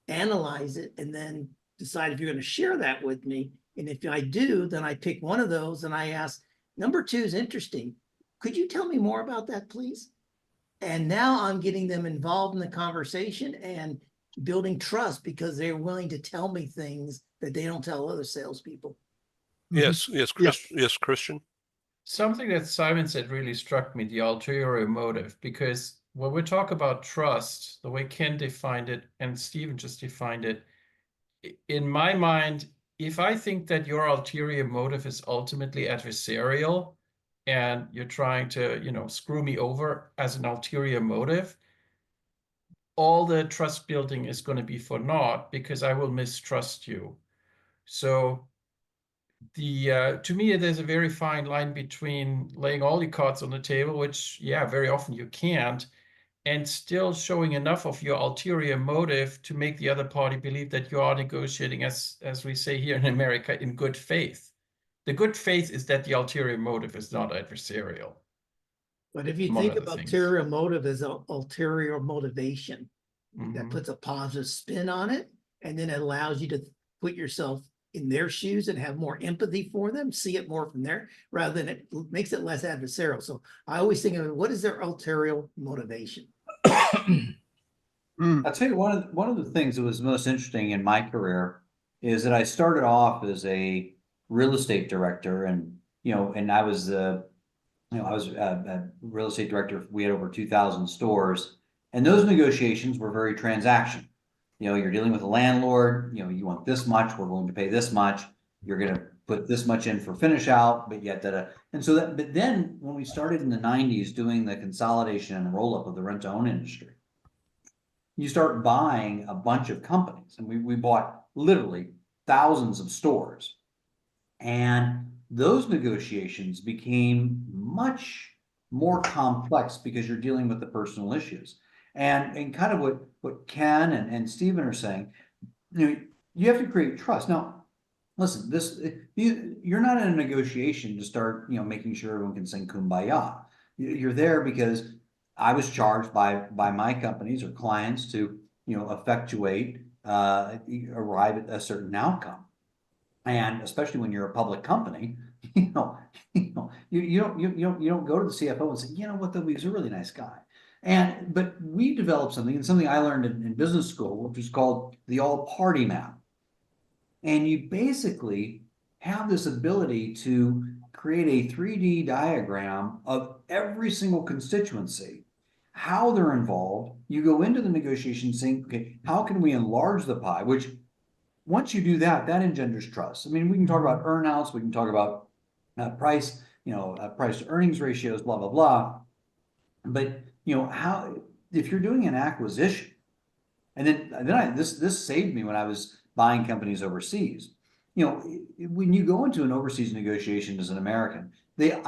analyze it, and then decide if you're going to share that with me. And if I do, then I pick one of those and I ask, number 2 is interesting. Could you tell me more about that, please? And now I'm getting them involved in the conversation and building trust because they're willing to tell me things that they don't tell other salespeople. Yes, Christian. Something that Simon said really struck me, the ulterior motive, because when we talk about trust, the way Ken defined it and Stephen just defined it, in my mind, if I think that your ulterior motive is ultimately adversarial and you're trying to, screw me over as an ulterior motive, all the trust building is going to be for naught because I will mistrust you. So to me, there's a very fine line between laying all your cards on the table, which, very often you can't, and still showing enough of your ulterior motive to make the other party believe that you are negotiating, as we say here in America, in good faith. The good faith is that the ulterior motive is not adversarial. But if you think of ulterior motive as ulterior motivation, that puts a positive spin on it, and then it allows you to put yourself in their shoes and have more empathy for them, see it more from there, rather than it makes it less adversarial. So I always think of what is their ulterior motivation? I'll tell you one of the things that was most interesting in my career is that I started off as a real estate director, and I was a real estate director. We had over 2,000 stores, and those negotiations were very transactional. You're dealing with a landlord, you want this much, we're willing to pay this much, you're going to put this much in for finish out, but yet but then when we started in the 90s doing the consolidation and the roll up of the rent to own industry, you start buying a bunch of companies, and we bought literally thousands of stores, and those negotiations became much more complex because you're dealing with the personal issues. And kind of what Ken and Stephen are saying, you have to create trust. Now, listen, you're not in a negotiation to start, making sure everyone can sing Kumbaya. You're there because I was charged by my companies or clients to, effectuate, arrive at a certain outcome. And especially when you're a public company, you don't go to the CFO and say, he's a really nice guy. But we developed something I learned in business school, which is called the all-party map. And you basically have this ability to create a 3D diagram of every single constituency how they're involved. You go into the negotiation saying, okay, how can we enlarge the pie? Which once you do that, that engenders trust. I mean, we can talk about earnouts, we can talk about price, price to earnings ratios, blah, blah, blah. But, how, if you're doing an acquisition, and then this saved me when I was buying companies overseas. When you go into an overseas negotiation as an American, their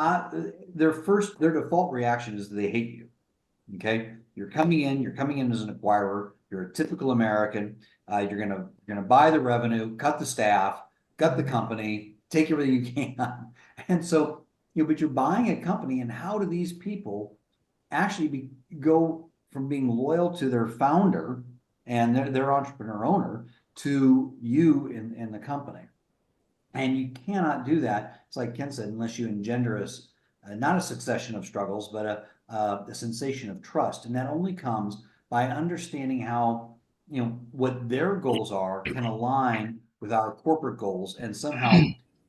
default reaction is they hate you. Okay, you're coming in as an acquirer. You're a typical American. You're gonna buy the revenue, cut the staff, gut the company, take everything you can. And so, but you're buying a company, and how do these people actually go from being loyal to their founder and their entrepreneur owner to you in the company? And you cannot do that. It's like Ken said, unless you engender not a succession of struggles, but a sensation of trust. And that only comes by understanding how, what their goals are can align with our corporate goals, and somehow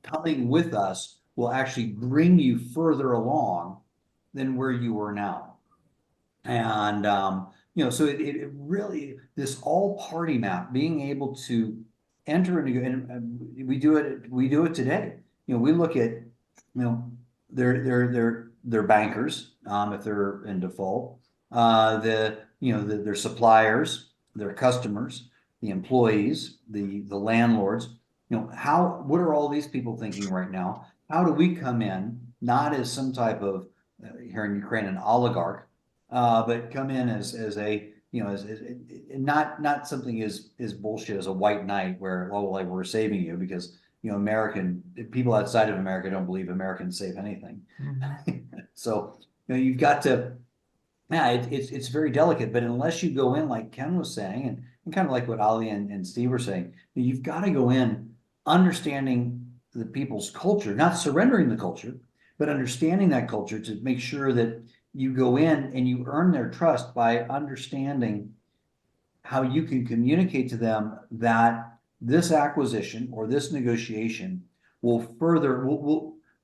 coming with us will actually bring you further along than where you are now. And, so it really, this all party map, being able to enter into, and we do it today. We look at, their bankers, if they're in default, their suppliers, their customers, the employees, the landlords. What are all these people thinking right now? How do we come in, not as some type of here in Ukraine an oligarch, but come in as a as not something as bullshit as a white knight where, oh, like, we're saving you because American people outside of America don't believe Americans save anything. So you've got to, it's very delicate. But unless you go in like Ken was saying, and kind of like what Ali and Steve were saying, you've got to go in understanding the people's culture, not surrendering the culture, but understanding that culture to make sure that you go in and you earn their trust by understanding how you can communicate to them that this acquisition or this negotiation will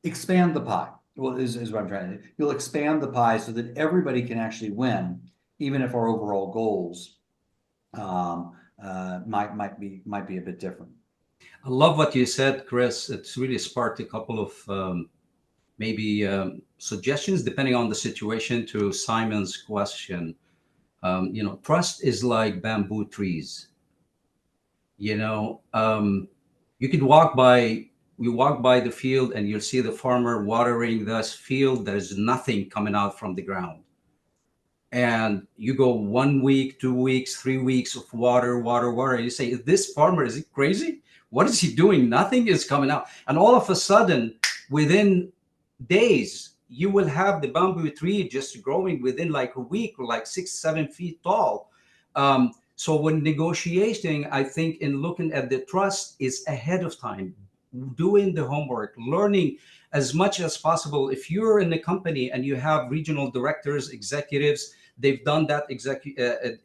expand the pie. Well, is what I'm trying to do. You'll expand the pie so that everybody can actually win, even if our overall goals might be a bit different. I love what you said, Chris. It's really sparked a couple of maybe suggestions depending on the situation to Simon's question. Trust is like bamboo trees. You could walk by the field and you'll see the farmer watering this field. There's nothing coming out from the ground. And you go 1 week, 2 weeks, 3 weeks of water. You say, this farmer, is he crazy? What is he doing? Nothing is coming out. And all of a sudden, within days, you will have the bamboo tree just growing within like a week, or like 6-7 feet tall. So when negotiating, I think in looking at the trust is ahead of time, doing the homework, learning as much as possible. If you're in a company and you have regional directors, executives, they've done that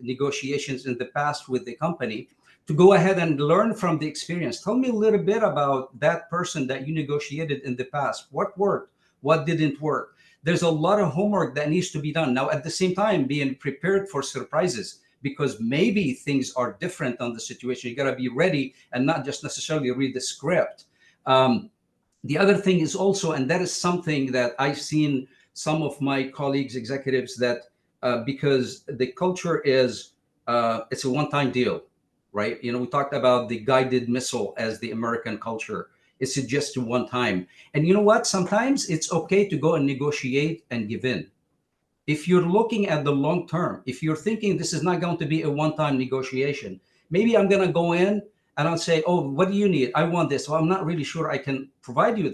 negotiations in the past with the company, to go ahead and learn from the experience. Tell me a little bit about that person that you negotiated in the past. What worked? What didn't work? There's a lot of homework that needs to be done. Now, at the same time, being prepared for surprises, because maybe things are different on the situation. You got to be ready and not just necessarily read the script. The other thing is also, and that is something that I've seen some of my colleagues, executives, that because the culture is, it's a one-time deal, right? We talked about the guided missile as the American culture. It's just one time. And you know what? Sometimes it's okay to go and negotiate and give in. If you're looking at the long term, if you're thinking this is not going to be a one-time negotiation, maybe I'm going to go in and I'll say, oh, what do you need? I want this. Well, I'm not really sure I can provide you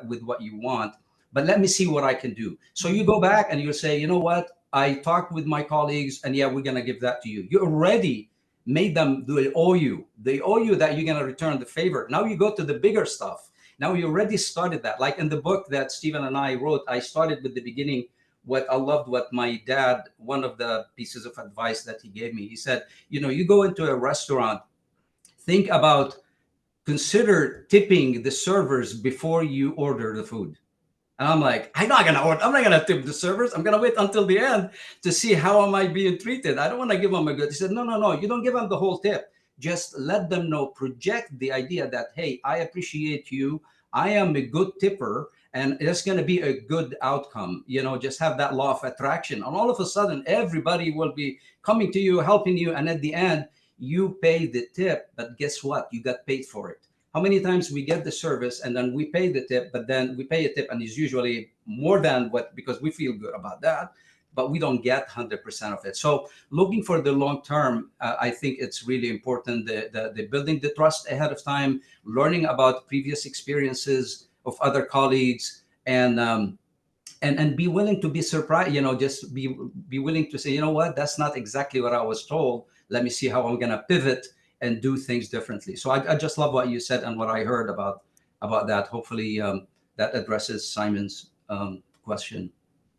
with what you want, but let me see what I can do. So you go back and you'll say, you know what? I talked with my colleagues and yeah, we're going to give that to you. You already made them, they owe you that you're going to return the favor. Now you go to the bigger stuff. Now you already started that. Like in the book that Stephen and I wrote, I started with the beginning. What I loved, what my dad, one of the pieces of advice that he gave me, he said, you go into a restaurant, think about, consider tipping the servers before you order the food. And I'm like, I'm not gonna tip the servers. I'm gonna wait until the end to see how am I being treated. I don't want to give them a good. He said, no, you don't give them the whole tip. Just let them know, project the idea that, hey, I appreciate you. I am a good tipper, and it's gonna be a good outcome. You know, just have that law of attraction, and all of a sudden, everybody will be coming to you, helping you, and at the end, you pay the tip. But guess what? You got paid for it. How many times we get the service and then we pay the tip, but then we pay a tip and it's usually more than what, because we feel good about that, but we don't get 100% of it. So looking for the long term, I think it's really important, the building the trust ahead of time, learning about previous experiences of other colleagues, and be willing to be surprised, just be willing to say, you know what, that's not exactly what I was told. Let me see how I'm going to pivot and do things differently. So I just love what you said and what I heard about that. Hopefully that addresses Simon's question.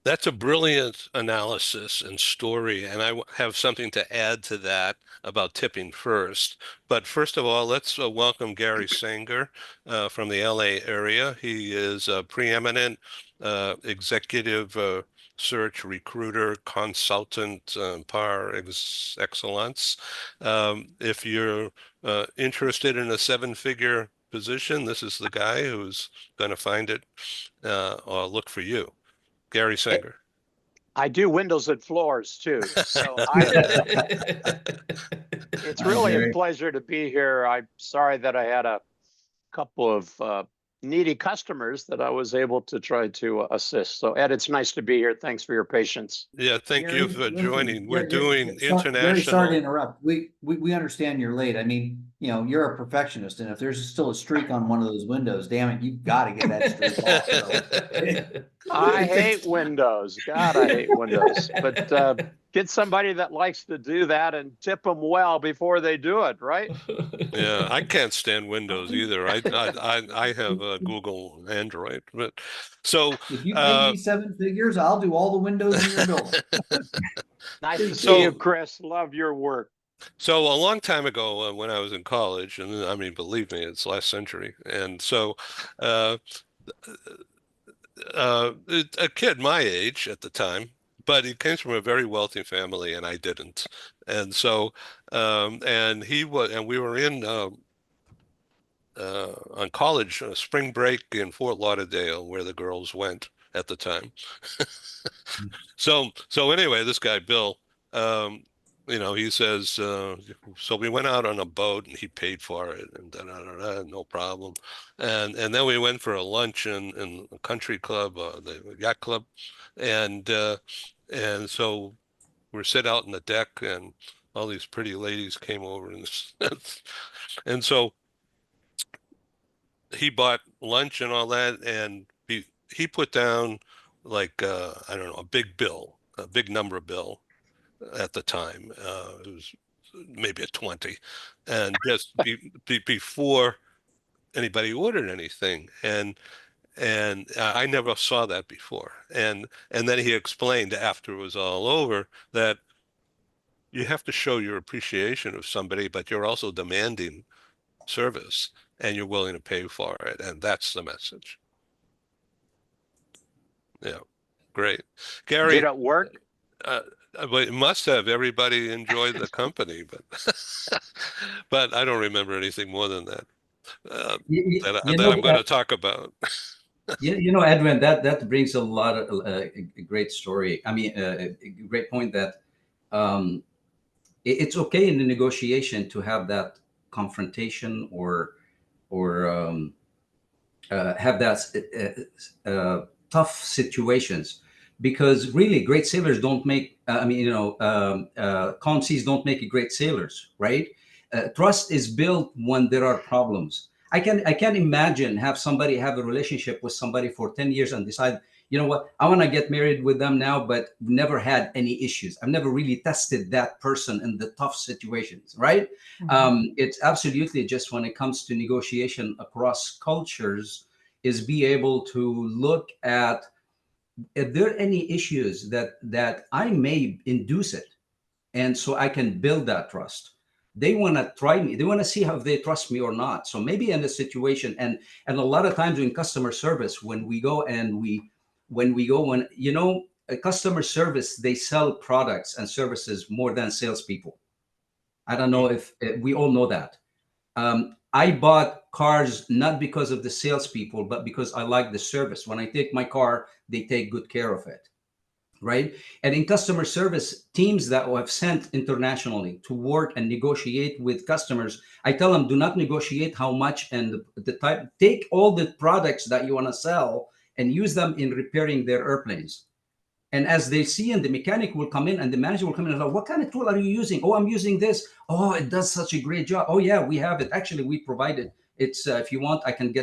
That's a brilliant analysis and story, and I have something to add to that about tipping first. But first of all, let's welcome Gary Sanger from the LA area. He is a preeminent executive search recruiter, consultant par excellence. If you're interested in a seven-figure position, this is the guy who's going to find it or look for you. Gary Sanger. I do windows and floors too. So it's Hi, really a Gary. pleasure to be here. I'm sorry that I had a couple of needy customers that I was able to try to assist. So Ed, it's nice to be here. Thanks for your patience. Yeah, thank you Gary, for listen, joining. We're doing Gary, sorry to international. interrupt. We understand you're late. I mean, you're a perfectionist, and if there's still a streak on one of those windows, damn it, you've got to get that streak off. So. I hate windows. God, I hate windows. But get somebody that likes to do that and tip them well before they do it, right? Yeah, I can't stand Windows either. I have a Google Android, but so If you pay me seven figures, I'll do all the windows in your building. Nice to So- see you, Chris. Love your work. So a long time ago, when I was in college, and I mean, believe me, it's last century, and so a kid my age at the time, but he came from a very wealthy family, and I didn't, and so and we were in on college spring break in Fort Lauderdale, where the girls went at the time. So anyway, this guy Bill, he says, so we went out on a boat and he paid for it and no problem. And then we went for a lunch in a country club, the yacht club, and so we're sit out on the deck and all these pretty ladies came over and so he bought lunch and all that, and he put down like I don't know, a big number bill at the time. It was maybe a 20, and just before anybody ordered anything, and I never saw that before. And then he explained after it was all over that you have to show your appreciation of somebody, but you're also demanding service and you're willing to pay for it. And that's the message. Yeah. Great. Gary, Did it work? but it must have. Everybody enjoyed the company, but but I don't remember anything more than that that I'm going to talk about. Edwin, that brings a lot of a great story. I mean, a great point that it's okay in the negotiation to have that confrontation or have that tough situations, because really great sailors don't make calm seas don't make great sailors, right? Trust is built when there are problems. I can imagine have somebody have a relationship with somebody for 10 years and decide, you know what, I want to get married with them now, but never had any issues. I've never really tested that person in the tough situations, right? It's absolutely just when it comes to negotiation across cultures is be able to look at if there are any issues that I may induce it, and so I can build that trust. They want to try me. They want to see how they trust me or not. So maybe in this situation, and a lot of times in customer service, when we go a customer service, they sell products and services more than salespeople. I don't know if we all know that. I bought cars not because of the salespeople, but because I like the service. When I take my car, they take good care of it, right? And in customer service, teams that I've sent internationally to work and negotiate with customers, I tell them, do not negotiate how much and the type. Take all the products that you want to sell and use them in repairing their airplanes. And as they see, and the mechanic will come in and the manager will come in and like, what kind of tool are you using? Oh, I'm using this. Oh, it does such a great job. Oh yeah, we have it. Actually, we provide it. It's if you want, I can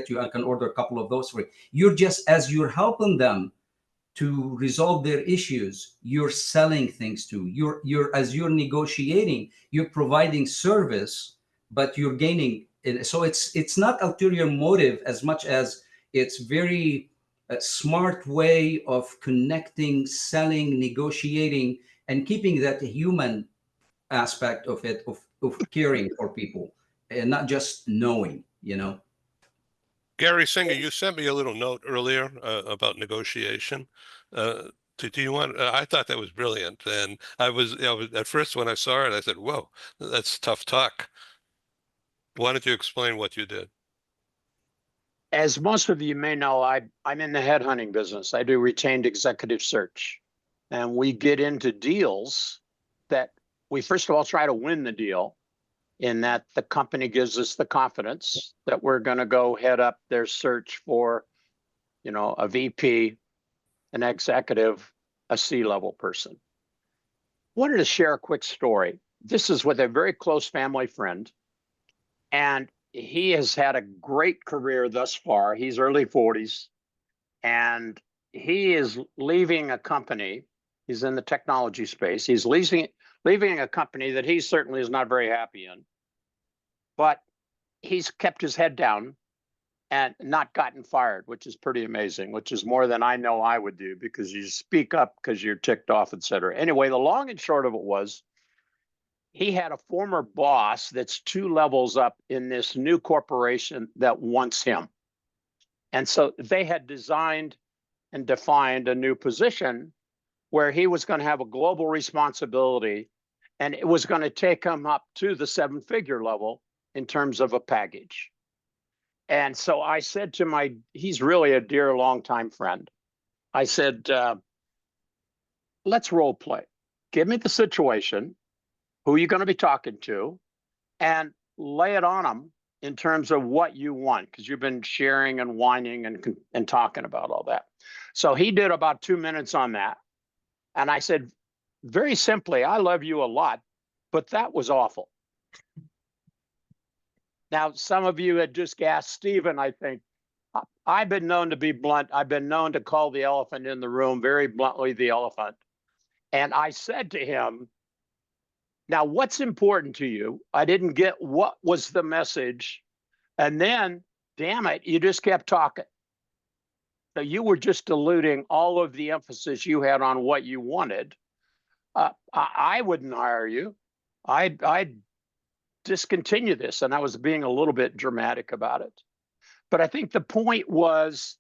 order a couple of those for you. You're just, as you're helping them to resolve their issues, you're selling things to. As you're negotiating, you're providing service, but you're gaining. So it's not ulterior motive as much as it's very a smart way of connecting, selling, negotiating, and keeping that human aspect of it, of caring for people and not just knowing, Gary Singer, you sent me a little note earlier about negotiation. Do you want? I thought that was brilliant, and I was at first when I saw it, I said, "Whoa, that's tough talk." Why don't you explain what you did? As most of you may know, I'm in the headhunting business. I do retained executive search. And we get into deals that we first of all try to win the deal, in that the company gives us the confidence that we're going to go head up their search for, a VP, an executive, a C-level person. Wanted to share a quick story. This is with a very close family friend, and he has had a great career thus far. He's early 40s, and he is leaving a company. He's in the technology space. He's leaving a company that he certainly is not very happy in, but he's kept his head down and not gotten fired, which is pretty amazing, which is more than I know I would do, because you speak up because you're ticked off, et cetera. Anyway, the long and short of it was, he had a former boss that's 2 levels up in this new corporation that wants him. And so they had designed and defined a new position where he was going to have a global responsibility, and it was going to take him up to the 7-figure level in terms of a package. And so I said to he's really a dear longtime friend. I said, let's role play. Give me the situation, who you're going to be talking to, and lay it on them in terms of what you want, because you've been sharing and whining and talking about all that. So he did about 2 minutes on that. And I said, very simply, I love you a lot, but that was awful. Now, some of you had just gasped, Stephen, I think. I've been known to be blunt. I've been known to call the elephant in the room very bluntly, the elephant. And I said to him, now, what's important to you? I didn't get what was the message. And then, damn it, you just kept talking. So you were just diluting all of the emphasis you had on what you wanted. I wouldn't hire you. I'd discontinue this. And I was being a little bit dramatic about it. But I think the point was,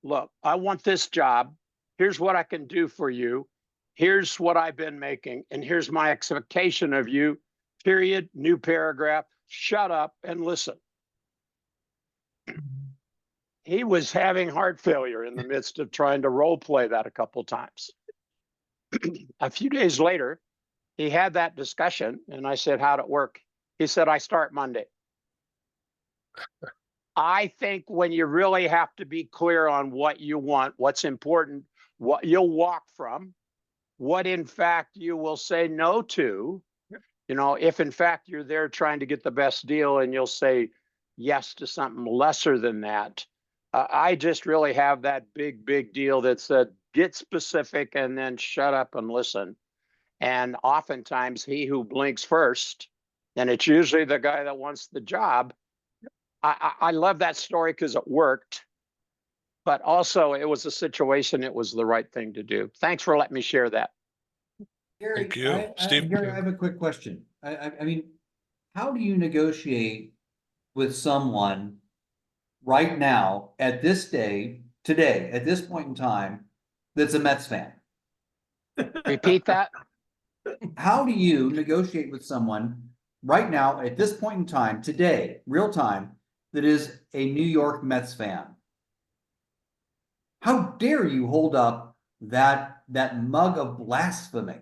look, I want this job. Here's what I can do for you. Here's what I've been making. And here's my expectation of you. Period. New paragraph. Shut up and listen. He was having heart failure in the midst of trying to role play that a couple of times. A few days later, he had that discussion, and I said, how'd it work? He said, I start Monday. I think when you really have to be clear on what you want, what's important, what you'll walk from, what in fact you will say no to, if in fact you're there trying to get the best deal and you'll say yes to something lesser than that. I just really have that big deal that said, get specific and then shut up and listen. And oftentimes he who blinks first, and it's usually the guy that wants the job. I love that story because it worked, but also it was a situation, it was the right thing to do. Thanks for letting me share that. Gary, Thank you. Steve? Gary, I have a quick question. I mean, how do you negotiate with someone right now, at this day, today, at this point in time, that's a Mets fan? Repeat that. How do you negotiate with someone right now, at this point in time, today, real time, that is a New York Mets fan? How dare you hold up that mug of blasphemy?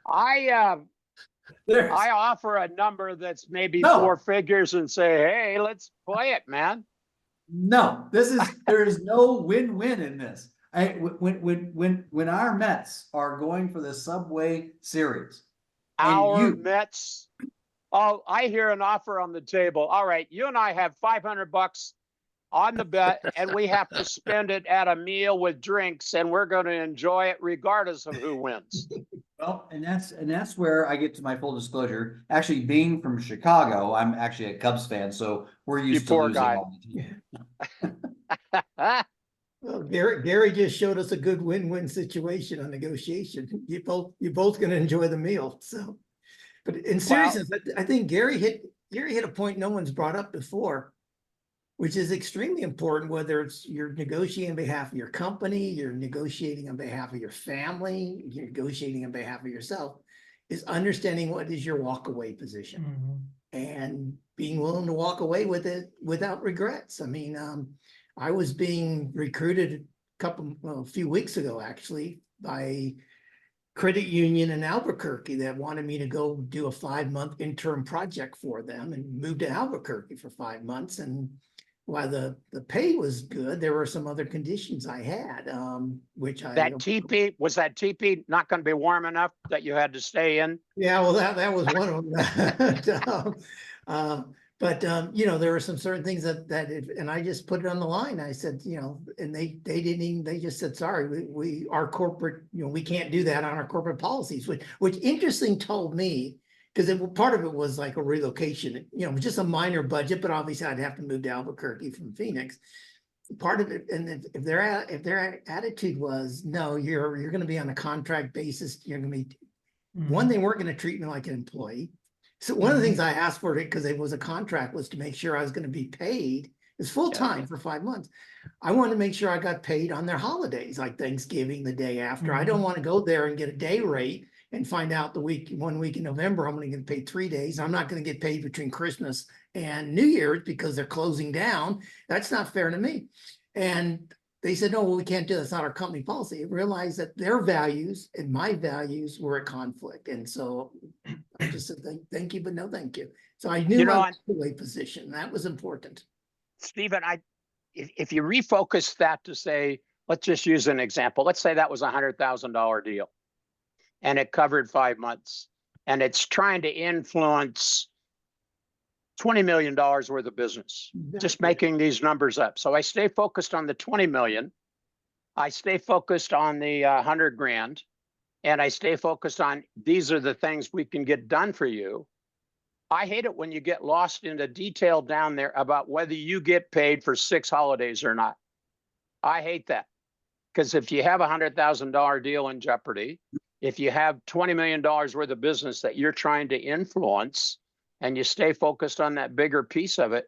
I offer a number that's maybe No. 4 figures and say, hey, let's play it, man. No, there is no win-win in this. When our Mets are going for the Subway Series, Our Mets. Oh, I hear an offer on the table. All right, you and I have $500 on the bet, and we have to spend it at a meal with drinks, and we're going to enjoy it regardless of who wins. well, and that's where I get to my full disclosure. Actually, being from Chicago, I'm actually a Cubs fan, so we're used to poor losing guy. all the time. Well, Gary just showed us a good win-win situation on negotiation. You're both going to enjoy the meal. So, but in seriousness, I think Gary hit a point no one's brought up before, which is extremely important. Whether it's you're negotiating on behalf of your company, you're negotiating on behalf of your family, you're negotiating on behalf of yourself, is understanding what is your walk-away position and being willing to walk away with it without regrets. I mean, I was being recruited a few weeks ago, actually, by a credit union in Albuquerque that wanted me to go do a 5-month interim project for them and move to Albuquerque for 5 months. And while the pay was good, there were some other conditions I had, which I was that teepee not going to be warm enough that you had to stay in? Yeah, well, that was one of them. But there were some certain things and I just put it on the line. I said, and they didn't even, they just said, sorry, our corporate, we can't do that on our corporate policies, which interesting told me, because part of it was like a relocation, just a minor budget, but obviously I'd have to move to Albuquerque from Phoenix. Part of it, and if their attitude was, no, you're going to be on a contract basis, you're going to be, one, they weren't going to treat me like an employee. So one of the things I asked for it, because it was a contract, was to make sure I was going to be paid. It's full time for 5 months. I wanted to make sure I got paid on their holidays, like Thanksgiving, the day after. I don't want to go there and get a day rate and find out 1 week in November, I'm going to get paid 3 days. I'm not going to get paid between Christmas and New Year's because they're closing down. That's not fair to me. And they said, no, well, we can't do that. It's not our company policy. I realized that their values and my values were at conflict. And so I just said, thank you, but no, thank you. So I knew my two-way position. That was important. Stephen, if you refocus that to say, let's just use an example. Let's say that was a $100,000 deal and it covered 5 months and it's trying to influence $20 million worth of business, just making these numbers up. So I stay focused on the 20 million. I stay focused on the 100 grand, and I stay focused on these are the things we can get done for you. I hate it when you get lost in the detail down there about whether you get paid for 6 holidays or not. I hate that, because if you have a $100,000 deal in jeopardy, if you have $20 million worth of business that you're trying to influence, and you stay focused on that bigger piece of it,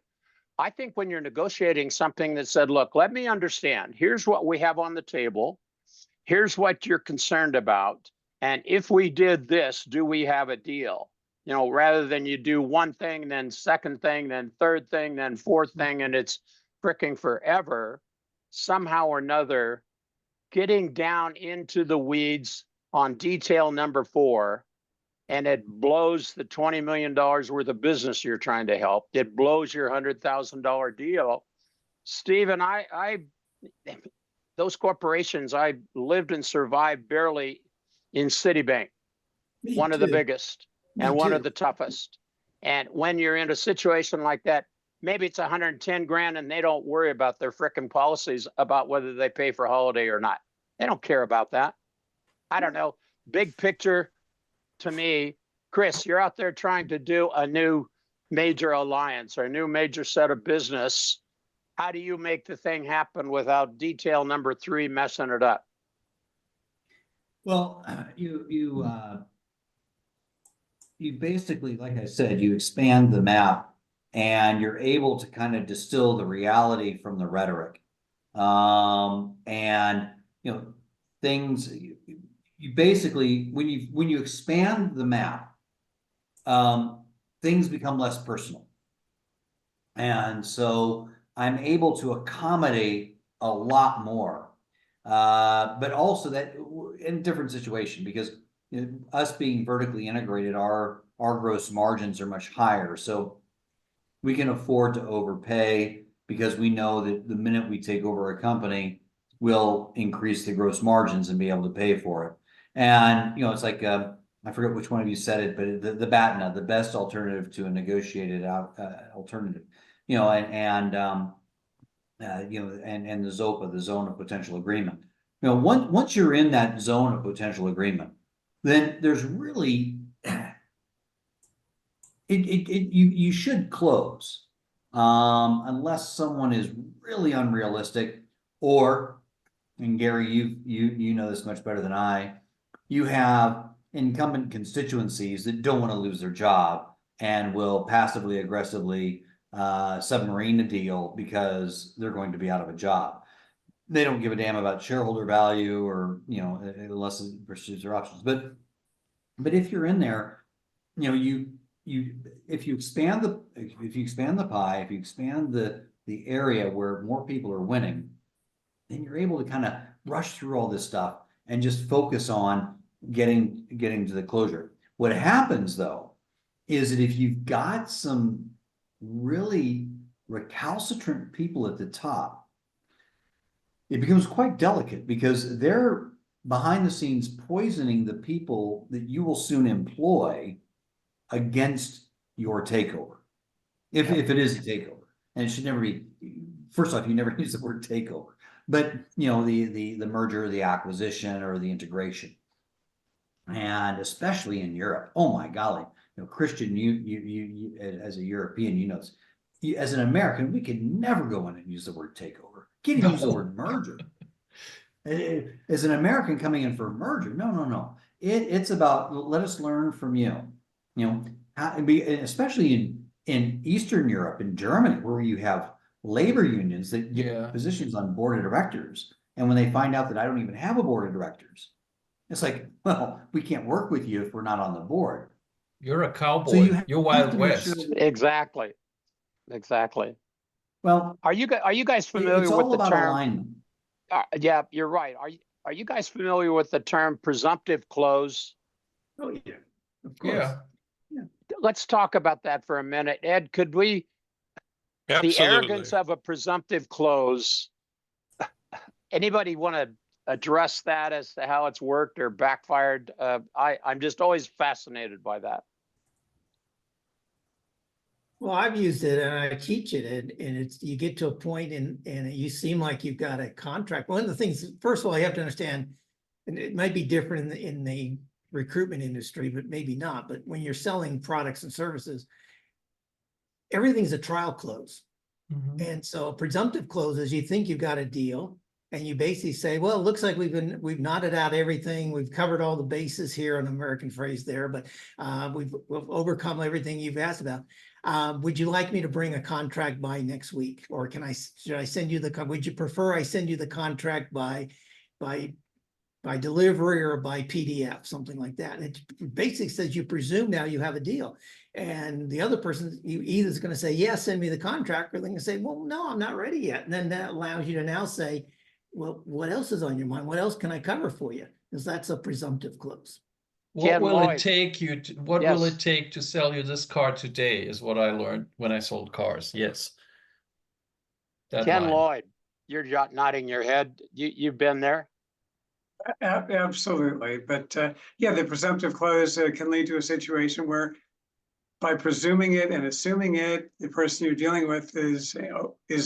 I think when you're negotiating something that said, look, let me understand, here's what we have on the table, here's what you're concerned about, and if we did this, do we have a deal? Rather than you do one thing, then second thing, then third thing, then fourth thing, and it's fricking forever, somehow or another, getting down into the weeds on detail number 4, and it blows the $20 million worth of business you're trying to help. It blows your $100,000 deal. Stephen, those corporations, I lived and survived barely in Citibank, one of the biggest and one of the toughest. And when you're in a situation like that, maybe it's 110 grand and they don't worry about their frickin' policies about whether they pay for holiday or not. They don't care about that. I don't know. Big picture, to me, Chris, you're out there trying to do a new major alliance or a new major set of business. How do you make the thing happen without detail number 3 messing it up? Well, you basically, like I said, you expand the map and you're able to kind of distill the reality from the rhetoric. And you know, things you basically when you expand the map, things become less personal. And so I'm able to accommodate a lot more. But also that in different situation, because you know, us being vertically integrated, our gross margins are much higher. So we can afford to overpay because we know that the minute we take over a company, we'll increase the gross margins and be able to pay for it. And, you know, it's like, I forget which one of you said it, but the BATNA, the best alternative to a negotiated alternative, you know, and you know, and the ZOPA, the zone of potential agreement. You know, once you're in that zone of potential agreement, then there's really you should close, unless someone is really unrealistic, or, and Gary, you know this much better than I, you have incumbent constituencies that don't want to lose their job and will passively aggressively submarine a deal because they're going to be out of a job. They don't give a damn about shareholder value, or, you know, unless it pursues their options. But if you're in there, you know, if you expand the pie, if you expand the area where more people are winning, then you're able to kind of rush through all this stuff and just focus on getting to the closure. What happens though is that if you've got some really recalcitrant people at the top, it becomes quite delicate, because they're behind the scenes poisoning the people that you will soon employ against your takeover, if it is a takeover. And it should never be, first off, you never use the word takeover, but you know, the merger, the acquisition, or the integration. And especially in Europe, oh my golly, you know, Christian, you as a European, you know this. As an American, we could never go in and use the word takeover. Can't even use the word merger. As an American coming in for a merger, no. It's about, let us learn from you. You know, especially in Eastern Europe, in Germany, where you have labor unions that get positions on board of directors. And when they find out that I don't even have a board of directors, it's like, well, we can't work with you if we're not on the board. You're a cowboy. So you're Wild West. Exactly. Well, Are you guys familiar it's with all the about term? alignment. Yeah, you're right. Are you guys familiar with the term presumptive close? Oh yeah, of course. Yeah. Let's talk about that for a minute. Ed, could we, the arrogance Absolutely. of a presumptive close, anybody want to address that as to how it's worked or backfired? I'm just always fascinated by that. Well, I've used it and I teach it, and it's, you get to a point and you seem like you've got a contract. One of the things, first of all, you have to understand, and it might be different in the recruitment industry, but maybe not. But when you're selling products and services, everything's a trial close. And so presumptive close is you think you've got a deal, and you basically say, well, it looks like we've knotted out everything. We've covered all the bases here, an American phrase there, but we've overcome everything you've asked about. Would you like me to bring a contract by next week? Or should I send you would you prefer I send you the contract by delivery or by PDF, something like that? It basically says you presume now you have a deal. And the other person, you either is going to say, yes, send me the contract, or they're going to say, well, no, I'm not ready yet. And then that allows you to now say, well, what else is on your mind? What else can I cover for you? Because that's a presumptive close. What Ken will Lloyd. it take you to, what Yes. will it take to sell you this car today, is what I learned when I sold cars. Yes. That Ken line. Lloyd, you're nodding your head. You've been there. Absolutely. But yeah, the presumptive close can lead to a situation where, by presuming it and assuming it, the person you're dealing with is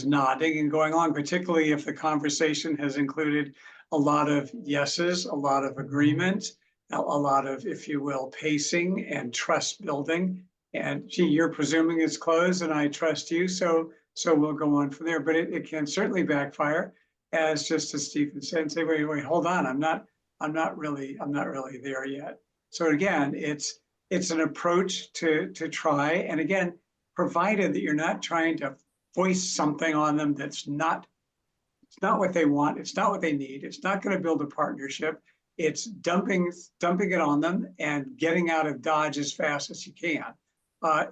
nodding and going along, particularly if the conversation has included a lot of yeses, a lot of agreement, a lot of, if you will, pacing and trust building. And gee, you're presuming it's closed and I trust you, so we'll go on from there. But it can certainly backfire, as just as Stephen said, and say, wait, hold on, I'm not really there yet. So again, it's it's an approach to try. And again, provided that you're not trying to voice something on them that's not, it's not what they want, it's not what they need, it's not going to build a partnership. It's dumping it on them and getting out of Dodge as fast as you can.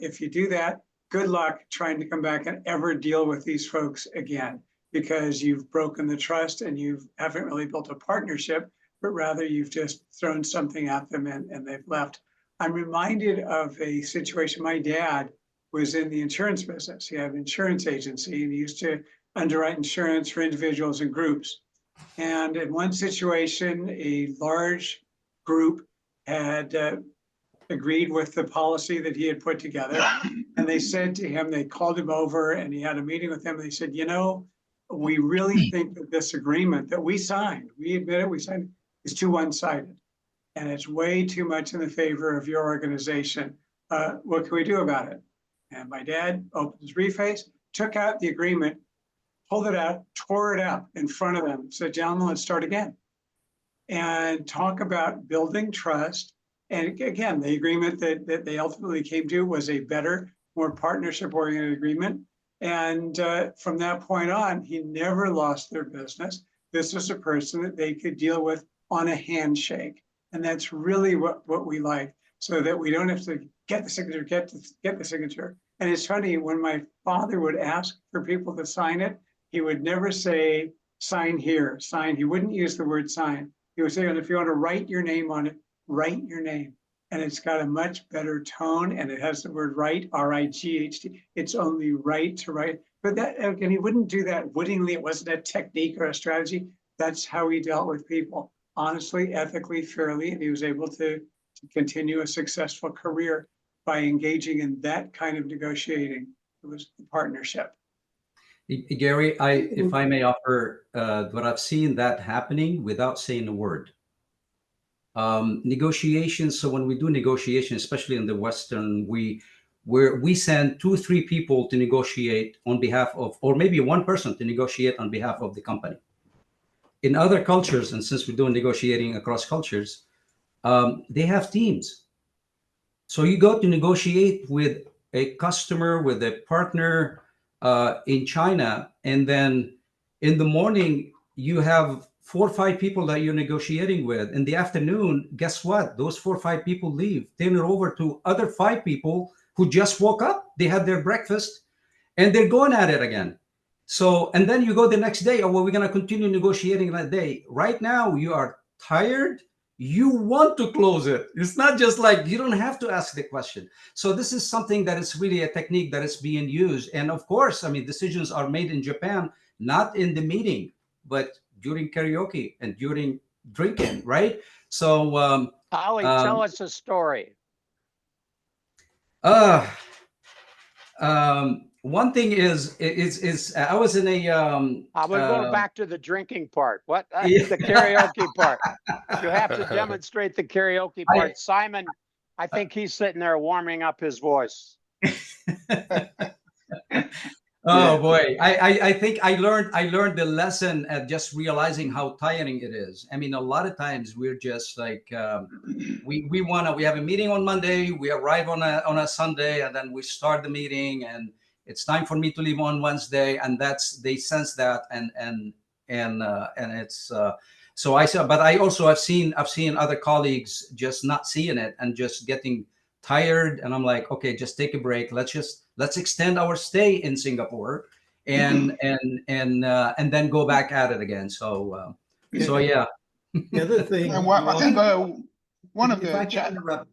If you do that, good luck trying to come back and ever deal with these folks again, because you've broken the trust and you haven't really built a partnership, but rather you've just thrown something at them and they've left. I'm reminded of a situation. My dad was in the insurance business. He had an insurance agency and he used to underwrite insurance for individuals and groups. And in one situation, a large group had agreed with the policy that he had put together. And they said to him, they called him over and he had a meeting with them. And they said, you know, we really think that this agreement that we signed, we admit it, we signed, is too one-sided. And it's way too much in the favor of your organization. What can we do about it? And my dad opened his briefcase, took out the agreement, pulled it out, tore it up in front of them, said, gentlemen, let's start again. And talk about building trust. And again, the agreement that they ultimately came to was a better, more partnership-oriented agreement. And from that point on, he never lost their business. This was a person that they could deal with on a handshake. And that's really what we like, so that we don't have to get the signature, get the signature. And it's funny, when my father would ask for people to sign it, he would never say, sign here, sign. He wouldn't use the word sign. He would say, if you want to write your name on it, write your name. And it's got a much better tone, and it has the word right, R-I-G-H-T. It's only right to write. But that, again, he wouldn't do that wittingly. It wasn't a technique or a strategy. That's how he dealt with people, honestly, ethically, fairly. And he was able to continue a successful career by engaging in that kind of negotiating. It was the partnership. Gary, if I may offer what I've seen that happening without saying a word. Negotiations. So when we do negotiations, especially in the Western, we send 2 or 3 people to negotiate on behalf of, or maybe one person to negotiate on behalf of the company. In other cultures, and since we're doing negotiating across cultures, they have teams. So you go to negotiate with a customer, with a partner in China, and then in the morning you have 4 or 5 people that you're negotiating with. In the afternoon, guess what? Those 4 or 5 people leave, turn it over to other 5 people who just woke up. They had their breakfast and they're going at it again. So, and then you go the next day, oh, well, we're going to continue negotiating that day. Right now, you are tired. You want to close it. It's not just like, you don't have to ask the question. So this is something that is really a technique that is being used. And of course, I mean, decisions are made in Japan, not in the meeting, but during karaoke and during drinking, right? So, Ollie, tell us a story. One thing is I was in a we're going back to the drinking part. What? Yeah. The karaoke part. You have to demonstrate the karaoke part. Simon, I think he's sitting there warming up his voice. Oh boy, I think I learned the lesson at just realizing how tiring it is. I mean, a lot of times we're just like we have a meeting on Monday, we arrive on a Sunday, and then we start the meeting, and it's time for me to leave on Wednesday, and they sense that, and it's so I said, but I also I've seen other colleagues just not seeing it and just getting tired, and I'm like, okay, just take a break. Let's extend our stay in Singapore, and then go back at it again. So yeah. The other thing, one of If I the can interrupt,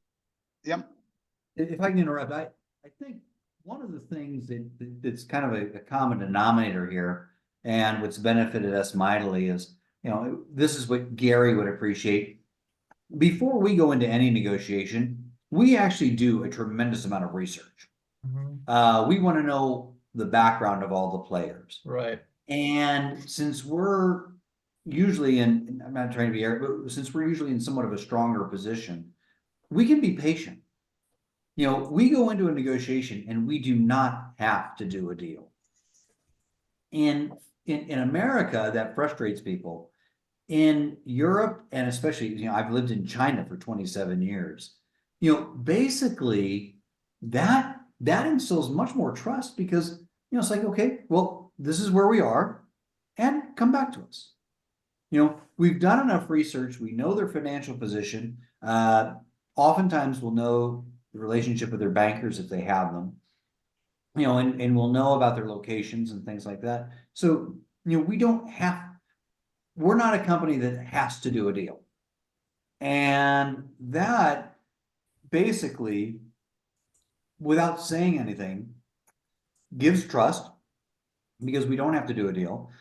Yep. if I can interrupt, I think one of the things that's kind of a common denominator here, and what's benefited us mightily is, you know, this is what Gary would appreciate. Before we go into any negotiation, we actually do a tremendous amount of research. Mhm. We want to know the background of all the players. Right. And since we're usually in, I'm not trying to be arrogant, but since we're usually in somewhat of a stronger position, we can be patient. You know, we go into a negotiation and we do not have to do a deal. In America, that frustrates people. In Europe, and especially, you know, I've lived in China for 27 years. basically that instills much more trust because, it's like, okay, well, this is where we are and come back to us. We've done enough research. We know their financial position. Oftentimes we'll know the relationship with their bankers if they have them, and we'll know about their locations and things like that. So, we're not a company that has to do a deal. And that basically, without saying anything, gives trust because we don't have to do a deal.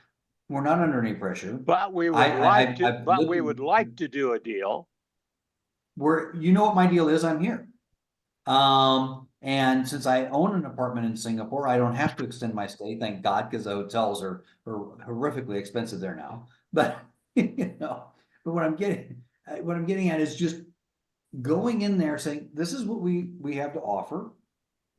We're not under any pressure. But we would I've like to do a deal. You know what my deal is, I'm here. And since I own an apartment in Singapore, I don't have to extend my stay, thank God, because the hotels are horrifically expensive there now. But but what I'm getting at is just going in there saying, this is what we have to offer.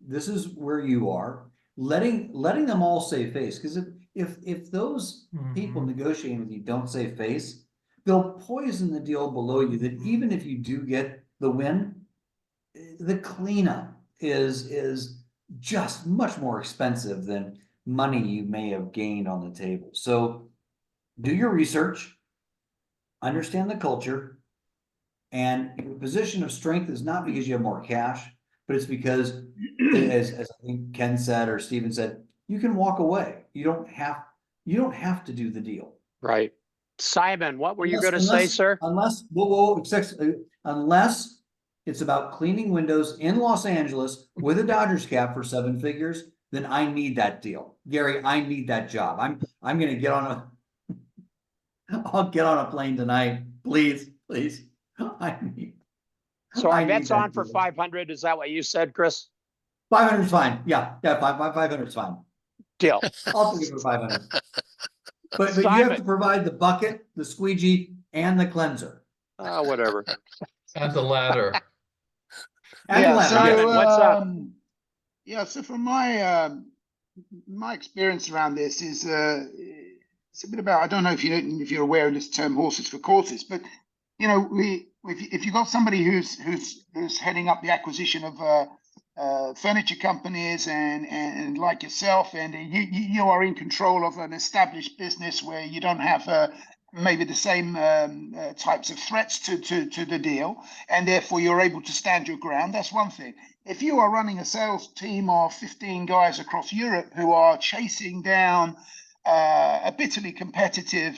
This is where you are, letting them all save face. Because if those people negotiating with you don't save face, they'll poison the deal below you, that even if you do get the win, the cleanup is just much more expensive than money you may have gained on the table. So do your research, understand the culture, and your position of strength is not because you have more cash, but it's because, as I think Ken said or Steven said, you can walk away. You don't have to do the deal. Right. Simon, what were you going to say, sir? Unless it's about cleaning windows in Los Angeles with a Dodgers cap for 7 figures, then I need that deal. Gary, I need that job. I'm going to get on I'll get on a plane tonight. Please. So our I bet's need that on for deal. 500. Is that what you said, Chris? 500 is fine. Yeah, 500 is fine. Deal. I'll take it for 500. But you have Simon. to provide the bucket, the squeegee, and the cleanser. Whatever. And the ladder. And Yeah, the ladder, Simon, yeah. what's up? Yeah, so from my experience around this is it's a bit about, I don't know if you're aware of this term, horses for courses, but if you've got somebody who's heading up the acquisition of furniture companies and like yourself, and you are in control of an established business where you don't have maybe the same types of threats to the deal, and therefore you're able to stand your ground. That's one thing. If you are running a sales team of 15 guys across Europe who are chasing down a bitterly competitive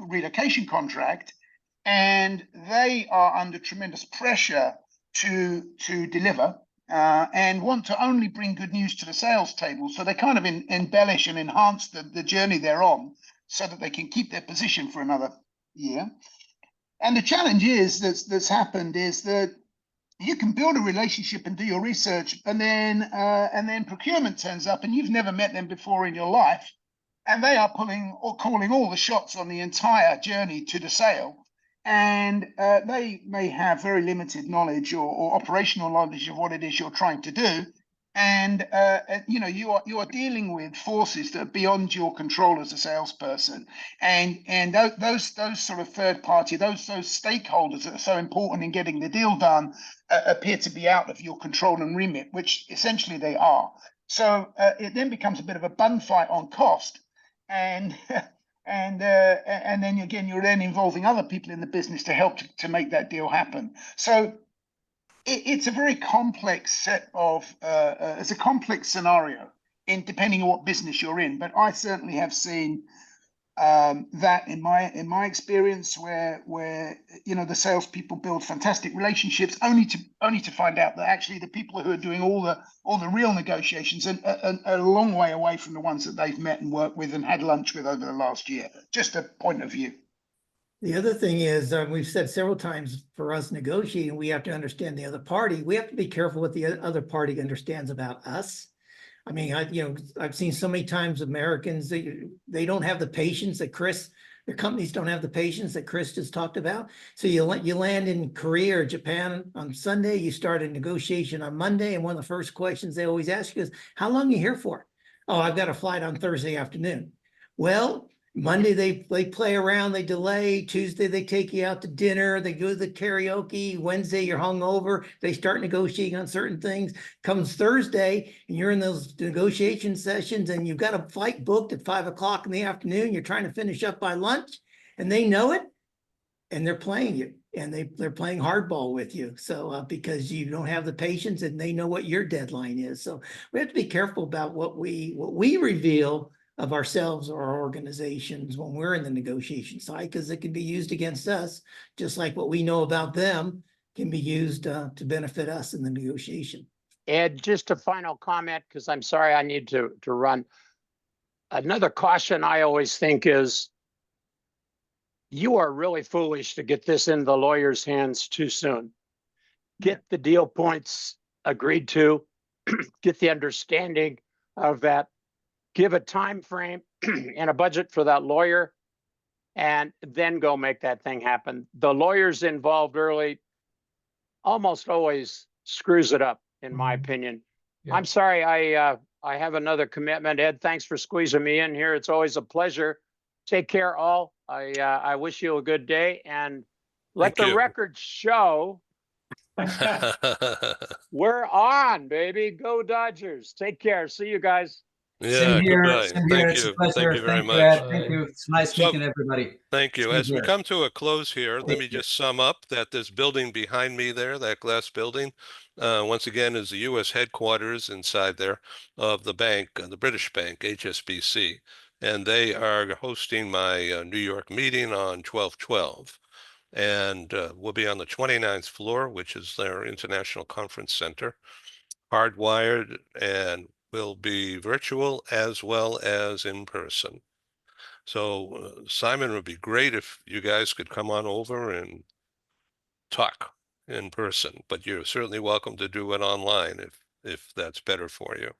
relocation contract, and they are under tremendous pressure to deliver and want to only bring good news to the sales table, so they kind of embellish and enhance the journey they're on so that they can keep their position for another year. And the challenge is that's happened is that you can build a relationship and do your research, and then procurement turns up and you've never met them before in your life, and they are pulling or calling all the shots on the entire journey to the sale. And they may have very limited knowledge or operational knowledge of what it is you're trying to do. And you are dealing with forces that are beyond your control as a salesperson, and those sort of third party, those stakeholders that are so important in getting the deal done appear to be out of your control and remit, which essentially they are. So it then becomes a bit of a bun fight on cost, and then again you're then involving other people in the business to help to make that deal happen. So it's a very complex set of it's a complex scenario in depending on what business you're in. But I certainly have seen that in my experience where the salespeople build fantastic relationships only to find out that actually the people who are doing all the real negotiations are a long way away from the ones that they've met and worked with and had lunch with over the last year. Just a point of view. The other thing is, we've said several times, for us negotiating, we have to understand the other party. We have to be careful what the other party understands about us. I mean, I've seen so many times Americans, they don't have the patience that their companies don't have the patience that Chris just talked about. So you land in Korea or Japan on Sunday, you start a negotiation on Monday, and one of the first questions they always ask you is, how long are you here for? Oh, I've got a flight on Thursday afternoon. Well, Monday, they play around, they delay. Tuesday, they take you out to dinner. They go to the karaoke. Wednesday, you're hungover. They start negotiating on certain things. Comes Thursday, and you're in those negotiation sessions, and you've got a flight booked at 5 o'clock in the afternoon. You're trying to finish up by lunch, and they know it, and they're playing you, and they're playing hardball with you. So because you don't have the patience, and they know what your deadline is. So we have to be careful about what we reveal of ourselves or our organizations when we're in the negotiation side, because it can be used against us, just like what we know about them can be used to benefit us in the negotiation. Ed, just a final comment, because I'm sorry I need to run. Another caution I always think is you are really foolish to get this in the lawyer's hands too soon. Get the deal points agreed to, get the understanding of that, give a time frame and a budget for that lawyer, and then go make that thing happen. The lawyers involved early almost always screws it up, in my opinion. Yeah. I'm sorry, I have another commitment. Ed, thanks for squeezing me in here. It's always a pleasure. Take care, all. I wish you a good day, and let Thank the you. record show we're on, baby. Go Dodgers. Take care. See you guys. Yeah, Same here. goodbye. Same here. Thank It's a you. pleasure. Thank you very Thank you, much. Ed. Thank Bye. you. It's nice So- meeting everybody. Thank you. Same As we here. come to a close here, let Thank me you. just sum up that this building behind me there, that glass building, once again, is the U.S. headquarters inside there of the bank, the British bank, HSBC. And they are hosting my New York meeting on 12/12. And we'll be on the 29th floor, which is their International Conference Center, hardwired, and will be virtual as well as in person. So Simon, it would be great if you guys could come on over and talk in person, but you're certainly welcome to do it online if that's better for you.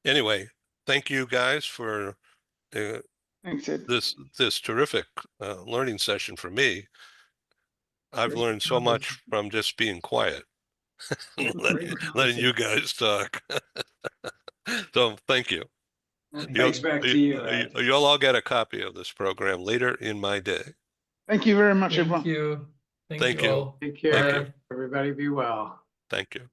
Anyway, thank you guys for Thanks, Ed. this terrific learning session for me. I've Great learned so much from just being quiet, letting you guys talk. So thank you. Thanks back to you, Ed. You'll all get a copy of this program later in my day. Thank you very much, Thank everyone. you. Thank you you. all. Take Thank care. you. Everybody be well. Thank you.